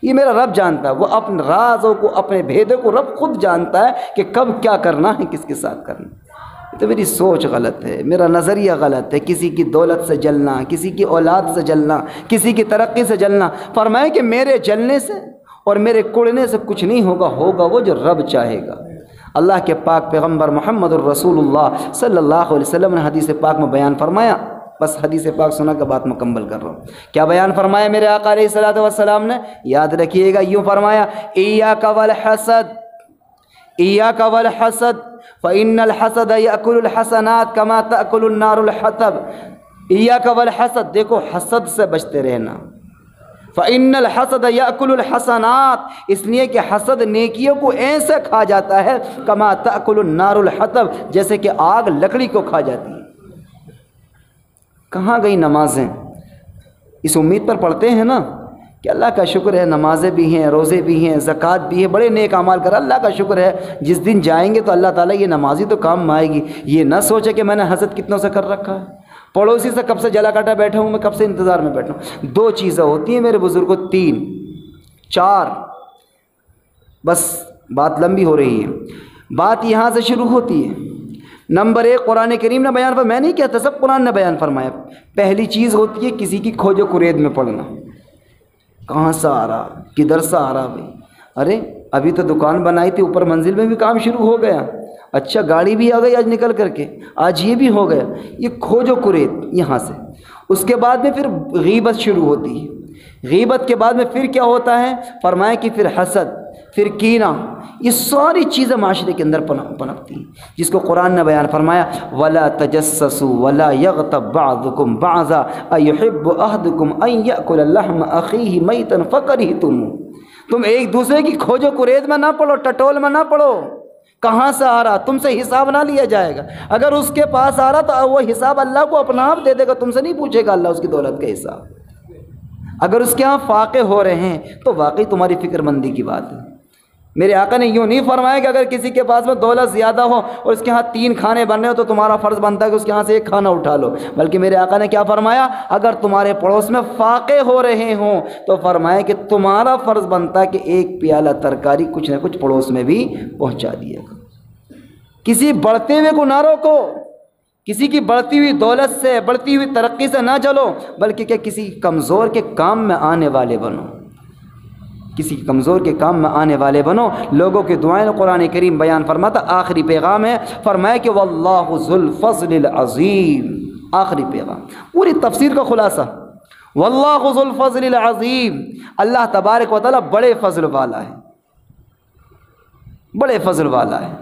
Speaker 1: یہ میرا رب جانتا ہے، وہ اپنے رازوں کو، اپنے بھیدوں کو رب خود جانتا ہے کہ کب کیا کرنا ہے، کس کے ساتھ کرنا ہے۔ تو میری سوچ غلط ہے، میرا نظریہ غلط ہے، کسی کی دولت سے جلنا، کسی کی اولاد سے جلنا، کسی کی ترقی سے جلنا۔ فرمائے کہ میرے جلنے سے اور میرے کڑنے سے کچھ نہیں ہوگا، ہوگا وہ جو رب چاہے گا۔ اللہ کے پاک پیغمبر محمد الرسول اللہ صلی اللہ علیہ وسلم نے حدیث پاک میں بیان فرمایا، بس حدیث پاک سنا کے بات مکمل کر رہا ہوں۔ کیا بیان فرمایا میرے آقا علیہ الصلوۃ والسلام نے؟ یاد رکھیے گا، یوں فرمایا، ایاک والحسد، ایاک والحسد فإن الحسد یأکل الحسنات کما تأکل النار الحطب۔ ایاک والحسد، دیکھو حسد سے بچتے رہنا۔ فإن الحسد یأکل الحسنات، اس لیے کہ حسد نیکیوں کو ایسے کھا جاتا ہے، کما تأکل النار الحطب، جیسے کہ آگ لکڑی کو کھا جاتی ہے۔ کہاں گئی نمازیں؟ اس امید پر پڑھتے ہیں نا کہ اللہ کا شکر ہے نمازیں بھی ہیں، روزے بھی ہیں، زکوٰۃ بھی ہے، بڑے نیک اعمال کر، اللہ کا شکر ہے جس دن جائیں گے تو اللہ تعالیٰ یہ نمازی تو کام میں آئے گی۔ یہ نہ سوچے کہ میں نے حسد کتنوں سے کر رکھا ہے، پڑوسی سے کب سے جلا کاٹا بیٹھا ہوں، میں کب سے انتظار میں بیٹھا ہوں۔ دو چیزیں ہوتی ہیں میرے بزرگوں، تین چار، بس بات لمبی ہو رہی ہے، بات یہاں سے شروع ہوتی ہے۔ نمبر ایک، قرآن کریم نے بیان فرمایا، میں نہیں کہتا، سب قرآن نے بیان فرمایا۔ پہلی چیز ہوتی ہے کسی کی کھوج و کرید میں پڑنا۔ کہاں سے آ رہا، کدھر سے آ رہا بھائی، ارے ابھی تو دکان بنائی تھی، اوپر منزل میں بھی کام شروع ہو گیا، اچھا گاڑی بھی آ گئی آج نکل کر کے، آج یہ بھی ہو گیا، یہ کھوج و کرید یہاں سے۔ اس کے بعد میں پھر غیبت شروع ہوتی ہے، غیبت کے بعد میں پھر کیا ہوتا ہے؟ فرمایا کہ پھر حسد، پھر کینہ، یہ ساری چیزیں معاشرے کے اندر پنپتی ہیں، جس کو قرآن نے بیان فرمایا، وَلَا تَجَسَّسُوا وَلَا يَغْتَبْ بَعْضُكُمْ بَعْضًا أَيُحِبُّ أَحَدُكُمْ أَن يَأْكُلَ لَحْمَ أَخِيهِ مَيْتًا فَكَرِهْتُمُوهُ۔ تم ایک دوسرے کی کھوج و کرید میں نہ پڑو، ٹٹول میں نہ پڑو، کہاں سے آ رہا تم سے حساب نہ لیا جائے گا۔ اگر اس کے پاس آ رہا تو وہ حساب اللہ کو اپنا آپ دے دے گا، تم سے نہیں پوچھے گا اللہ اس کی دولت کا حساب۔ اگر اس کے ہاں فاقے ہو رہے ہیں تو واقعی تمہاری فکر مندی کی بات ہے۔ میرے آقا نے یوں نہیں فرمایا کہ اگر کسی کے پاس میں دولت زیادہ ہو اور اس کے ہاں 3 کھانے بننے ہو تو تمہارا فرض بنتا ہے کہ اس کے ہاں سے 1 کھانا اٹھا لو، بلکہ میرے آقا نے کیا فرمایا؟ اگر تمہارے پڑوس میں فاقے ہو رہے ہوں تو فرمایا کہ تمہارا فرض بنتا ہے کہ 1 پیالہ ترکاری کچھ نہ کچھ پڑوس میں بھی پہنچا دیا گا۔ کسی بڑھتے ہوئے کو نہ روکو، کسی کی بڑھتی ہوئی دولت سے، بڑھتی ہوئی ترقی سے نہ جلو، بلکہ کہ کسی کمزور کے کام میں آنے والے بنو، کسی کمزور کے کام میں آنے والے بنو۔ لوگوں کی دعائیں قرآن کریم بیان فرماتا، آخری پیغام ہے، فرمایا کہ واللہ ذو الفضل العظیم، آخری پیغام، پوری تفسیر کا خلاصہ، واللہ ذو الفضل العظیم، اللہ تبارک و تعالیٰ بڑے فضل والا ہے، بڑے فضل والا ہے۔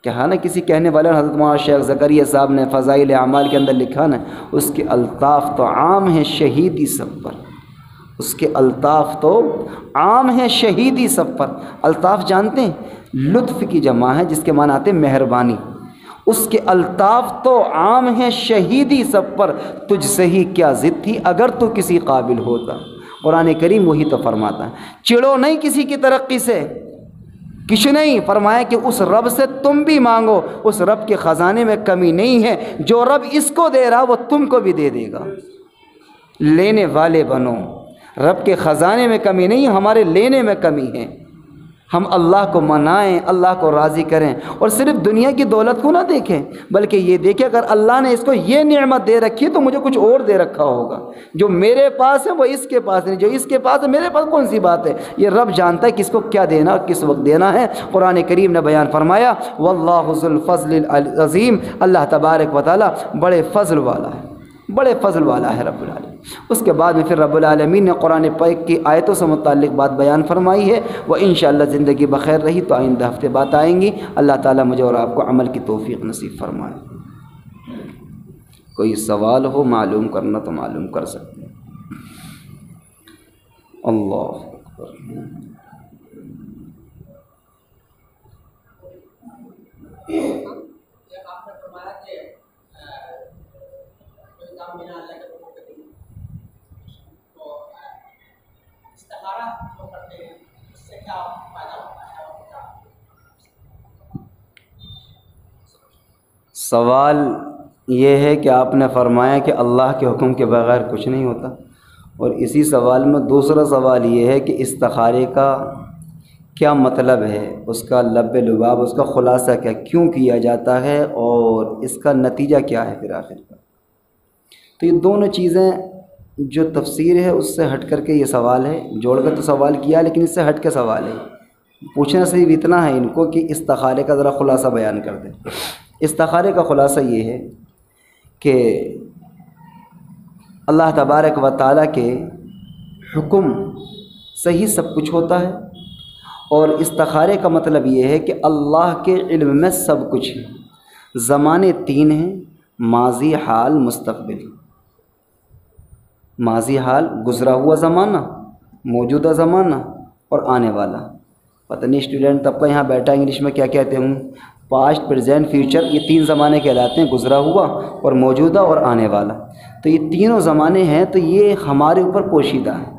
Speaker 1: کہا نا کسی کہنے والے حضرت مولانا شیخ زکریا صاحب نے فضائل اعمال کے اندر لکھا نا، اس کے الطاف تو عام ہیں شہیدی سب پر، اس کے الطاف تو عام ہیں شہیدی سب پر۔ الطاف جانتے ہیں؟ لطف کی جمع ہے جس کے معنی آتے ہیں مہربانی۔ اس کے الطاف تو عام ہیں شہیدی سب پر، تجھ سے ہی کیا ضد تھی اگر تو کسی قابل ہوتا۔ قرآن کریم وہی تو فرماتا ہے، چڑو نہیں کسی کی ترقی سے، کچھ نہیں، فرمایا کہ اس رب سے تم بھی مانگو، اس رب کے خزانے میں کمی نہیں ہے، جو رب اس کو دے رہا وہ تم کو بھی دے دے گا، لینے والے بنو۔ رب کے خزانے میں کمی نہیں، ہمارے لینے میں کمی ہے۔ ہم اللہ کو منائیں، اللہ کو راضی کریں، اور صرف دنیا کی دولت کو نہ دیکھیں، بلکہ یہ دیکھیں اگر اللہ نے اس کو یہ نعمت دے رکھی ہے تو مجھے کچھ اور دے رکھا ہوگا، جو میرے پاس ہے وہ اس کے پاس نہیں، جو اس کے پاس ہے میرے پاس کون سی بات ہے۔ یہ رب جانتا ہے کس کو کیا دینا اور کس وقت دینا ہے۔ قرآن کریم نے بیان فرمایا واللہ ذو الفضل العظیم، اللہ تبارک و تعالیٰ بڑے فضل والا ہے، بڑے فضل والا ہے رب العالمین۔ اس کے بعد میں پھر رب العالمین نے قرآن پاک کی آیتوں سے متعلق بات بیان فرمائی ہے۔ وہ انشاءاللہ زندگی بخیر رہی تو آئندہ ہفتے بات آئیں گی۔ اللہ تعالیٰ مجھے اور آپ کو عمل کی توفیق نصیب فرمائے۔ کوئی سوال ہو معلوم کرنا تو معلوم کر سکتے ہیں۔ اللہ اکبر۔ سوال یہ ہے کہ آپ نے فرمایا کہ اللہ کے حکم کے بغیر کچھ نہیں ہوتا، اور اسی سوال میں دوسرا سوال یہ ہے کہ استخارے کا کیا مطلب ہے، اس کا لب لباب، اس کا خلاصہ کیا، کیوں کیا جاتا ہے اور اس کا نتیجہ کیا ہے پھر آخر کا۔ تو یہ دونوں چیزیں جو تفسیر ہے اس سے ہٹ کر کے یہ سوال ہے، جوڑ کر تو سوال کیا لیکن اس سے ہٹ کے سوال ہے۔ پوچھنا صرف اتنا ہے ان کو کہ استخارے کا ذرا خلاصہ بیان کر دیں۔ استخارے کا خلاصہ یہ ہے کہ اللہ تبارک و تعالیٰ کے حکم سے ہی سب کچھ ہوتا ہے، اور استخارے کا مطلب یہ ہے کہ اللہ کے علم میں سب کچھ ہے۔ زمانے تین ہیں، ماضی، حال، مستقبل۔ ماضی حال گزرا ہوا زمانہ، موجودہ زمانہ اور آنے والا۔ پتہ نہیں اسٹوڈنٹ طبقہ یہاں بیٹھا انگلش میں کیا کہتے ہوں، پاسٹ، پریزنٹ، فیوچر، یہ تین زمانے کہلاتے ہیں، گزرا ہوا اور موجودہ اور آنے والا۔ تو یہ تینوں زمانے ہیں، تو یہ ہمارے اوپر پوشیدہ ہیں۔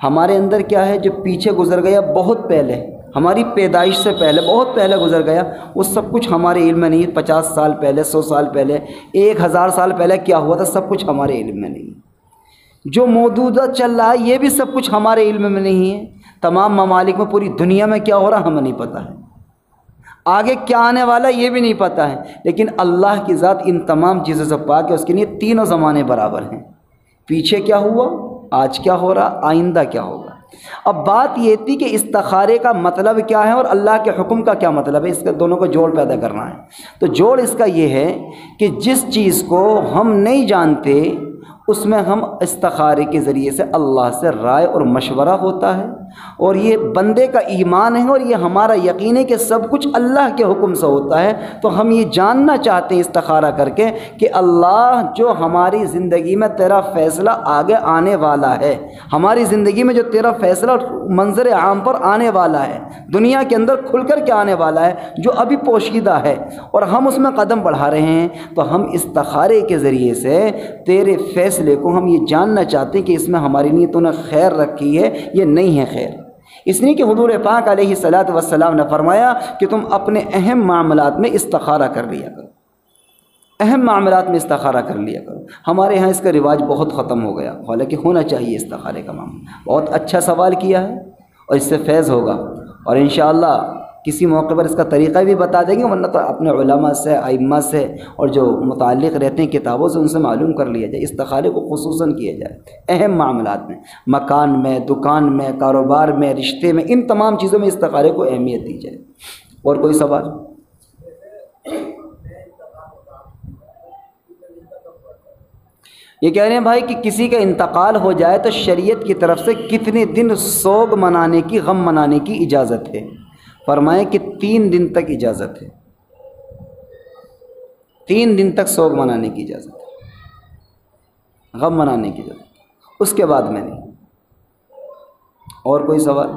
Speaker 1: ہمارے اندر کیا ہے، جو پیچھے گزر گیا بہت پہلے، ہماری پیدائش سے پہلے بہت پہلے گزر گیا، وہ سب کچھ ہمارے علم میں نہیں ہے۔ 50 سال پہلے، 100 سال پہلے، 1000 سال پہلے کیا ہوا تھا، سب کچھ ہمارے علم میں نہیں ہے۔ جو موجودہ چل رہا ہے یہ بھی سب کچھ ہمارے علم میں نہیں ہے۔ تمام ممالک میں، پوری دنیا میں کیا ہو رہا ہمیں نہیں پتہ ہے، آگے کیا آنے والا یہ بھی نہیں پتہ ہے۔ لیکن اللہ کی ذات ان تمام چیزوں سے پاک ہے، اس کے لیے تینوں زمانے برابر ہیں۔ پیچھے کیا ہوا، آج کیا ہو رہا، آئندہ کیا ہوگا۔ اب بات یہ تھی کہ استخارے کا مطلب کیا ہے اور اللہ کے حکم کا کیا مطلب ہے، اس کے دونوں کو جوڑ پیدا کرنا ہے۔ تو جوڑ اس کا یہ ہے کہ جس چیز کو ہم نہیں جانتے اس میں ہم استخارے کے ذریعے سے اللہ سے رائے اور مشورہ ہوتا ہے، اور یہ بندے کا ایمان ہے اور یہ ہمارا یقین ہے کہ سب کچھ اللہ کے حکم سے ہوتا ہے۔ تو ہم یہ جاننا چاہتے ہیں استخارہ کر کے کہ اللہ جو ہماری زندگی میں تیرا فیصلہ آگے آنے والا ہے، ہماری زندگی میں جو تیرا فیصلہ منظر عام پر آنے والا ہے، دنیا کے اندر کھل کر کے آنے والا ہے، جو ابھی پوشیدہ ہے اور ہم اس میں قدم بڑھا رہے ہیں، تو ہم استخارے کے ذریعے سے تیرے فیصلے کو ہم یہ جاننا چاہتے ہیں کہ اس میں ہماری نیت نے خیر رکھی ہے یہ نہیں ہے خیر۔ اس لیے کہ حضور پاک علیہ الصلاۃ والسلام نے فرمایا کہ تم اپنے اہم معاملات میں استخارہ کر لیا کرو، اہم معاملات میں استخارہ کر لیا کرو۔ ہمارے ہاں اس کا رواج بہت ختم ہو گیا، حالانکہ ہونا چاہیے استخارے کا معاملہ۔ بہت اچھا سوال کیا ہے اور اس سے فیض ہوگا، اور انشاءاللہ کسی موقع پر اس کا طریقہ بھی بتا دیں گے، ورنہ تو اپنے علماء سے، ائمہ سے اور جو متعلق رہتے ہیں کتابوں سے ان سے معلوم کر لیا جائے۔ استخارے کو خصوصاً کیا جائے اہم معاملات میں، مکان میں، دکان میں، کاروبار میں، رشتے میں، ان تمام چیزوں میں استخارے کو اہمیت دی جائے۔ اور کوئی سوال؟ یہ کہہ رہے ہیں بھائی کہ کسی کا انتقال ہو جائے تو شریعت کی طرف سے کتنے دن سوگ منانے کی، غم منانے کی اجازت ہے؟ فرمائیں کہ 3 دن تک اجازت ہے، 3 دن تک سوگ منانے کی اجازت ہے، غم منانے کی اجازت ہے، اس کے بعد میں نہیں۔ اور کوئی سوال؟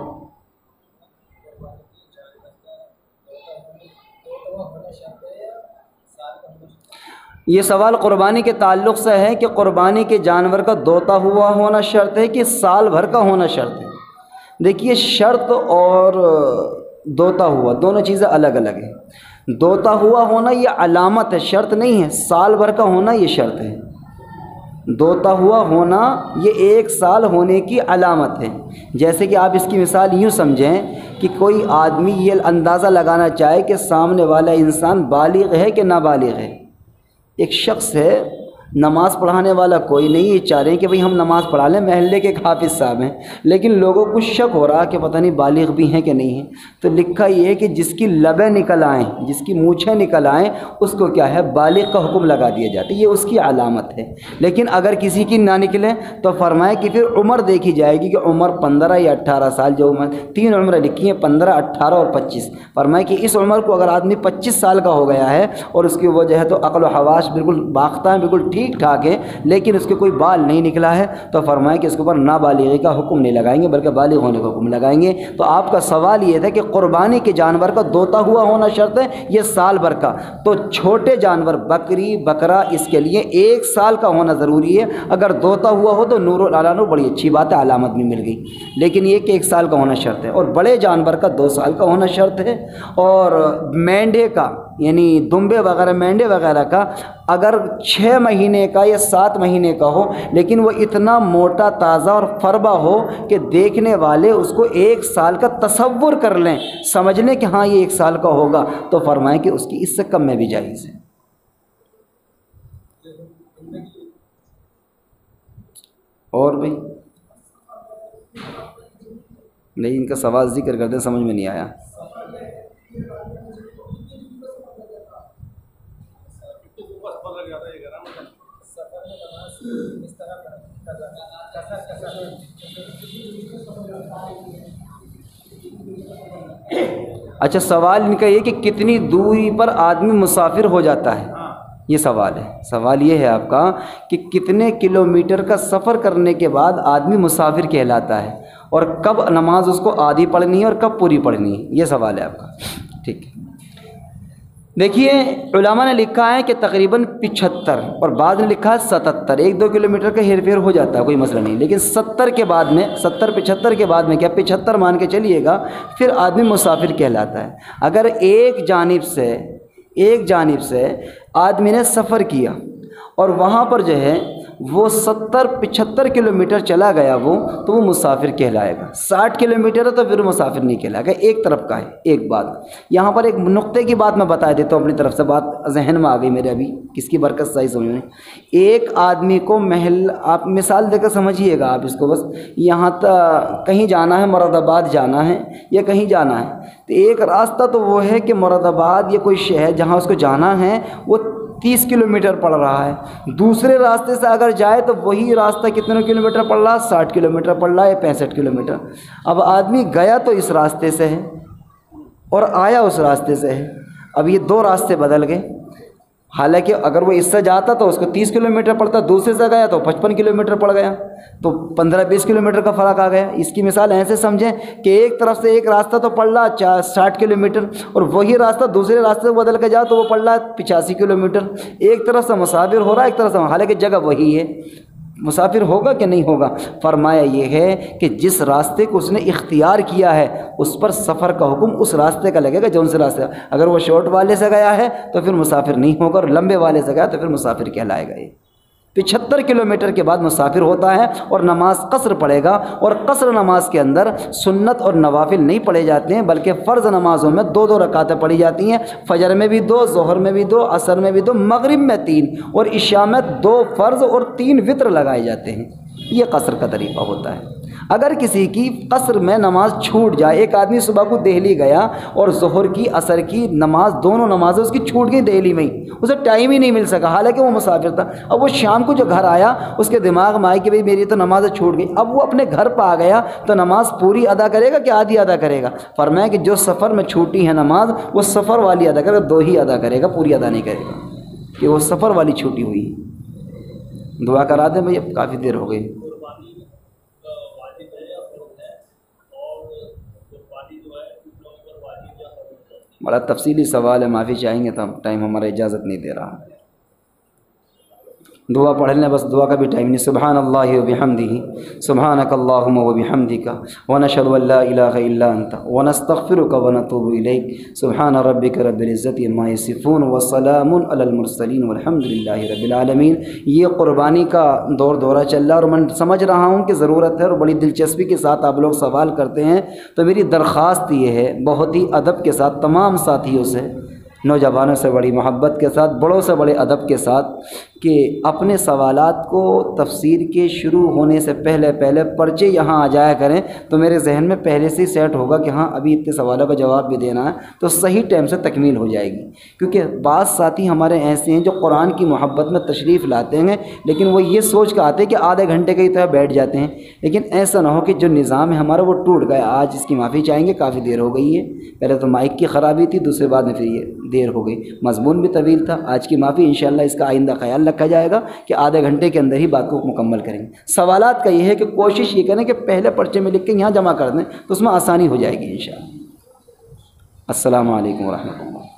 Speaker 1: یہ سوال قربانی کے تعلق سے ہے کہ قربانی کے جانور کا دوتا ہوا ہونا شرط ہے کہ سال بھر کا ہونا شرط ہے۔ دیکھیے، شرط اور دوتا ہوا دونوں چیزیں الگ الگ ہیں۔ دوتا ہوا ہونا یہ علامت ہے، شرط نہیں ہے۔ سال بھر کا ہونا یہ شرط ہے۔ دوتا ہوا ہونا یہ 1 سال ہونے کی علامت ہے۔ جیسے کہ آپ اس کی مثال یوں سمجھیں کہ کوئی آدمی یہ اندازہ لگانا چاہے کہ سامنے والا انسان بالغ ہے کہ نابالغ ہے۔ ایک شخص ہے، نماز پڑھانے والا کوئی نہیں، یہ چاہ رہے ہیں کہ بھئی ہم نماز پڑھا لیں، محلے کے ایک حافظ صاحب ہیں، لیکن لوگوں کو شک ہو رہا کہ پتہ نہیں بالغ بھی ہیں کہ نہیں ہیں۔ تو لکھا یہ ہے کہ جس کی لبیں نکل آئیں، جس کی مونچھیں نکل آئیں، اس کو کیا ہے، بالغ کا حکم لگا دیا جاتا ہے، یہ اس کی علامت ہے۔ لیکن اگر کسی کی نہ نکلے تو فرمائے کہ پھر عمر دیکھی جائے گی کہ عمر 15 یا 18 سال، جو عمر 3 عمریں لکھی ہیں، 15، 18 اور 25۔ فرمائے کہ اس عمر کو اگر آدمی 25 سال کا ہو گیا ہے اور اس کی وجہ ہے تو عقل و حواس بالکل باختہ ہیں، بالکل ٹھیک ٹھاک ہے، لیکن اس کے کوئی بال نہیں نکلا ہے، تو فرمائے کہ اس کے اوپر نابالغی کا حکم نہیں لگائیں گے بلکہ بالغ ہونے کا حکم لگائیں گے۔ تو آپ کا سوال یہ تھا کہ قربانی کے جانور کا دوتا ہوا ہونا شرط ہے، یہ سال بھر کا۔ تو چھوٹے جانور بکری، بکرا، اس کے لیے 1 سال کا ہونا ضروری ہے۔ اگر دوتا ہوا ہو تو نور العلانو بڑی اچھی بات ہے، علامت بھی مل گئی، لیکن یہ کہ 1 سال کا ہونا شرط ہے۔ اور بڑے جانور کا 2 سال کا ہونا شرط ہے، اور مینڈے کا یعنی دمبے وغیرہ مینڈے وغیرہ کا اگر 6 مہینے کا یا 7 مہینے کا ہو لیکن وہ اتنا موٹا تازہ اور فربا ہو کہ دیکھنے والے اس کو 1 سال کا تصور کر لیں، سمجھ لیں کہ ہاں یہ 1 سال کا ہوگا، تو فرمائیں کہ اس کی اس سے کم میں بھی جائز ہے۔ اور بھائی نہیں، ان کا سوال ذکر کرتے سمجھ میں نہیں آیا۔ اچھا، سوال ان کا یہ کہ کتنی دوری پر آدمی مسافر ہو جاتا ہے، یہ سوال ہے۔ سوال یہ ہے آپ کا کہ کتنے کلومیٹر کا سفر کرنے کے بعد آدمی مسافر کہلاتا ہے، اور کب نماز اس کو آدھی پڑھنی ہے اور کب پوری پڑھنی ہے، یہ سوال ہے آپ کا۔ ٹھیک ہے، دیکھیے علماء نے لکھا ہے کہ تقریباً 75، اور بعد نے لکھا ہے 77، 1-2 کلومیٹر کا ہیر پھیر ہو جاتا ہے، کوئی مسئلہ نہیں، لیکن 70 کے بعد میں 75 کے بعد میں کیا 75 مان کے چلیے گا، پھر آدمی مسافر کہلاتا ہے۔ اگر ایک جانب سے آدمی نے سفر کیا اور وہاں پر جو ہے وہ 70-75 کلومیٹر چلا گیا تو وہ مسافر کہلائے گا۔ 60 کلومیٹر ہے تو پھر مسافر نہیں کہلائے گا، ایک طرف کا ہے۔ ایک بات یہاں پر ایک نقطے کی بات میں بتا دیتا ہوں اپنی طرف سے، بات ذہن میں آ گئی میرے، ابھی کس کی برکت صحیح سمجھ میں۔ ایک آدمی کو آپ مثال دے کر سمجھیے گا، آپ اس کو بس یہاں کہیں جانا ہے، مراد آباد جانا ہے یا کہیں جانا ہے، تو ایک راستہ تو وہ ہے کہ مراد آباد یا کوئی شہر جہاں اس کو جانا ہے وہ 30 کلومیٹر پڑ رہا ہے۔ دوسرے راستے سے اگر جائے تو وہی راستہ کتنے کلومیٹر پڑ رہا ہے، 60 کلومیٹر پڑ رہا ہے یا 65 کلومیٹر۔ اب آدمی گیا تو اس راستے سے ہے اور آیا اس راستے سے ہے، اب یہ 2 راستے بدل گئے۔ حالانکہ اگر وہ اس سے جاتا تو اس کو 30 کلومیٹر پڑتا، دوسرے سے گیا تو 55 کلومیٹر پڑ گیا، تو 15-20 کلومیٹر کا فرق آ گیا۔ اس کی مثال ایسے سمجھیں کہ ایک طرف سے ایک راستہ تو پڑ رہا 60 کلومیٹر، اور وہی راستہ دوسرے راستے سے بدل کے جا تو وہ پڑ رہا 85 کلومیٹر۔ ایک طرف سے مسافر ہو رہا ہے، ایک طرف سے، حالانکہ جگہ وہی ہے، مسافر ہوگا کہ نہیں ہوگا؟ فرمایا یہ ہے کہ جس راستے کو اس نے اختیار کیا ہے اس پر سفر کا حکم اس راستے کا لگے گا جو ان سے راستے، اگر وہ شارٹ والے سے گیا ہے تو پھر مسافر نہیں ہوگا، اور لمبے والے سے گیا تو پھر مسافر کہلائے گا۔ یہ 75 کلومیٹر کے بعد مسافر ہوتا ہے اور نماز قصر پڑھے گا، اور قصر نماز کے اندر سنت اور نوافل نہیں پڑھے جاتے ہیں بلکہ فرض نمازوں میں 2 رکعتیں پڑھی جاتی ہیں، فجر میں بھی 2، ظہر میں بھی 2، عصر میں بھی 2، مغرب میں 3، اور عشاء میں 2 فرض اور 3 وتر لگائے جاتے ہیں۔ یہ قصر کا طریقہ ہوتا ہے۔ اگر کسی کی قصر میں نماز چھوٹ جائے، ایک آدمی صبح کو دہلی گیا اور ظہر کی عصر کی نماز، دونوں نمازیں اس کی چھوٹ گئی دہلی میں ہی، اسے ٹائم ہی نہیں مل سکا، حالانکہ وہ مسافر تھا۔ اب وہ شام کو جو گھر آیا اس کے دماغ میں آئی کہ بھئی میری تو نمازیں چھوٹ گئی، اب وہ اپنے گھر پہ آ گیا تو نماز پوری ادا کرے گا کہ آدھی ادا کرے گا؟ فرمایا کہ جو سفر میں چھوٹی ہے نماز وہ سفر والی ادا کرے گا، 2 ہی ادا کرے گا، پوری ادا نہیں کرے گا، کہ وہ سفر والی چھوٹی ہوئی۔ دعا کرا دیں بھئی، اب کافی دیر ہو گئی۔ بڑا تفصیلی سوال ہے، معافی چاہیں گے، تو ٹائم ہمارا اجازت نہیں دے رہا۔ دعا پڑھ لیں، بس دعا کا بھی ٹائم نہیں۔ سبحان اللہ وبحمدہ، سبحانک اللہم وبحمدک، ونشہد ان لا الہ الا انت، ونستغفرک ونتوب الیک، سبحان ربک رب العزت عما یصفون، وسلام علی المرسلین، والحمد للہ رب العالمین۔ یہ قربانی کا دورہ چل رہا ہے، اور میں سمجھ رہا ہوں کہ ضرورت ہے، اور بڑی دلچسپی کے ساتھ آپ لوگ سوال کرتے ہیں، تو میری درخواست یہ ہے بہت ہی ادب کے ساتھ تمام ساتھیوں سے، نوجوانوں سے بڑی محبت کے ساتھ، بڑوں سے بڑے ادب کے ساتھ، کہ اپنے سوالات کو تفسیر کے شروع ہونے سے پہلے پرچے یہاں آ جایا کریں، تو میرے ذہن میں پہلے سے ہی سیٹ ہوگا کہ ہاں ابھی اتنے سوالوں کا جواب بھی دینا ہے، تو صحیح ٹائم سے تکمیل ہو جائے گی۔ کیونکہ بعض ساتھی ہمارے ایسے ہیں جو قرآن کی محبت میں تشریف لاتے ہیں، لیکن وہ یہ سوچ کے آتے ہیں کہ آدھے گھنٹے کے ہی طرح بیٹھ جاتے ہیں، لیکن ایسا نہ ہو کہ جو نظام ہے ہمارا وہ ٹوٹ گیا۔ آج اس کی معافی چاہیں گے، کافی دیر ہو گئی ہے، پہلے تو مائک کی خرابی تھی، دوسرے بعد میں پھر یہ دیر ہو گئی، مضمون بھی طویل تھا۔ آج کی معافی، انشاءاللہ اس کا آئندہ خیال رکھا جائے گا کہ آدھے گھنٹے کے اندر ہی بات کو مکمل کریں گے۔ سوالات کا یہ ہے کہ کوشش یہ کریں کہ پہلے پرچے میں لکھ کے یہاں جمع کر دیں، تو اس میں آسانی ہو جائے گی انشاءاللہ۔ السلام علیکم ورحمۃ اللہ۔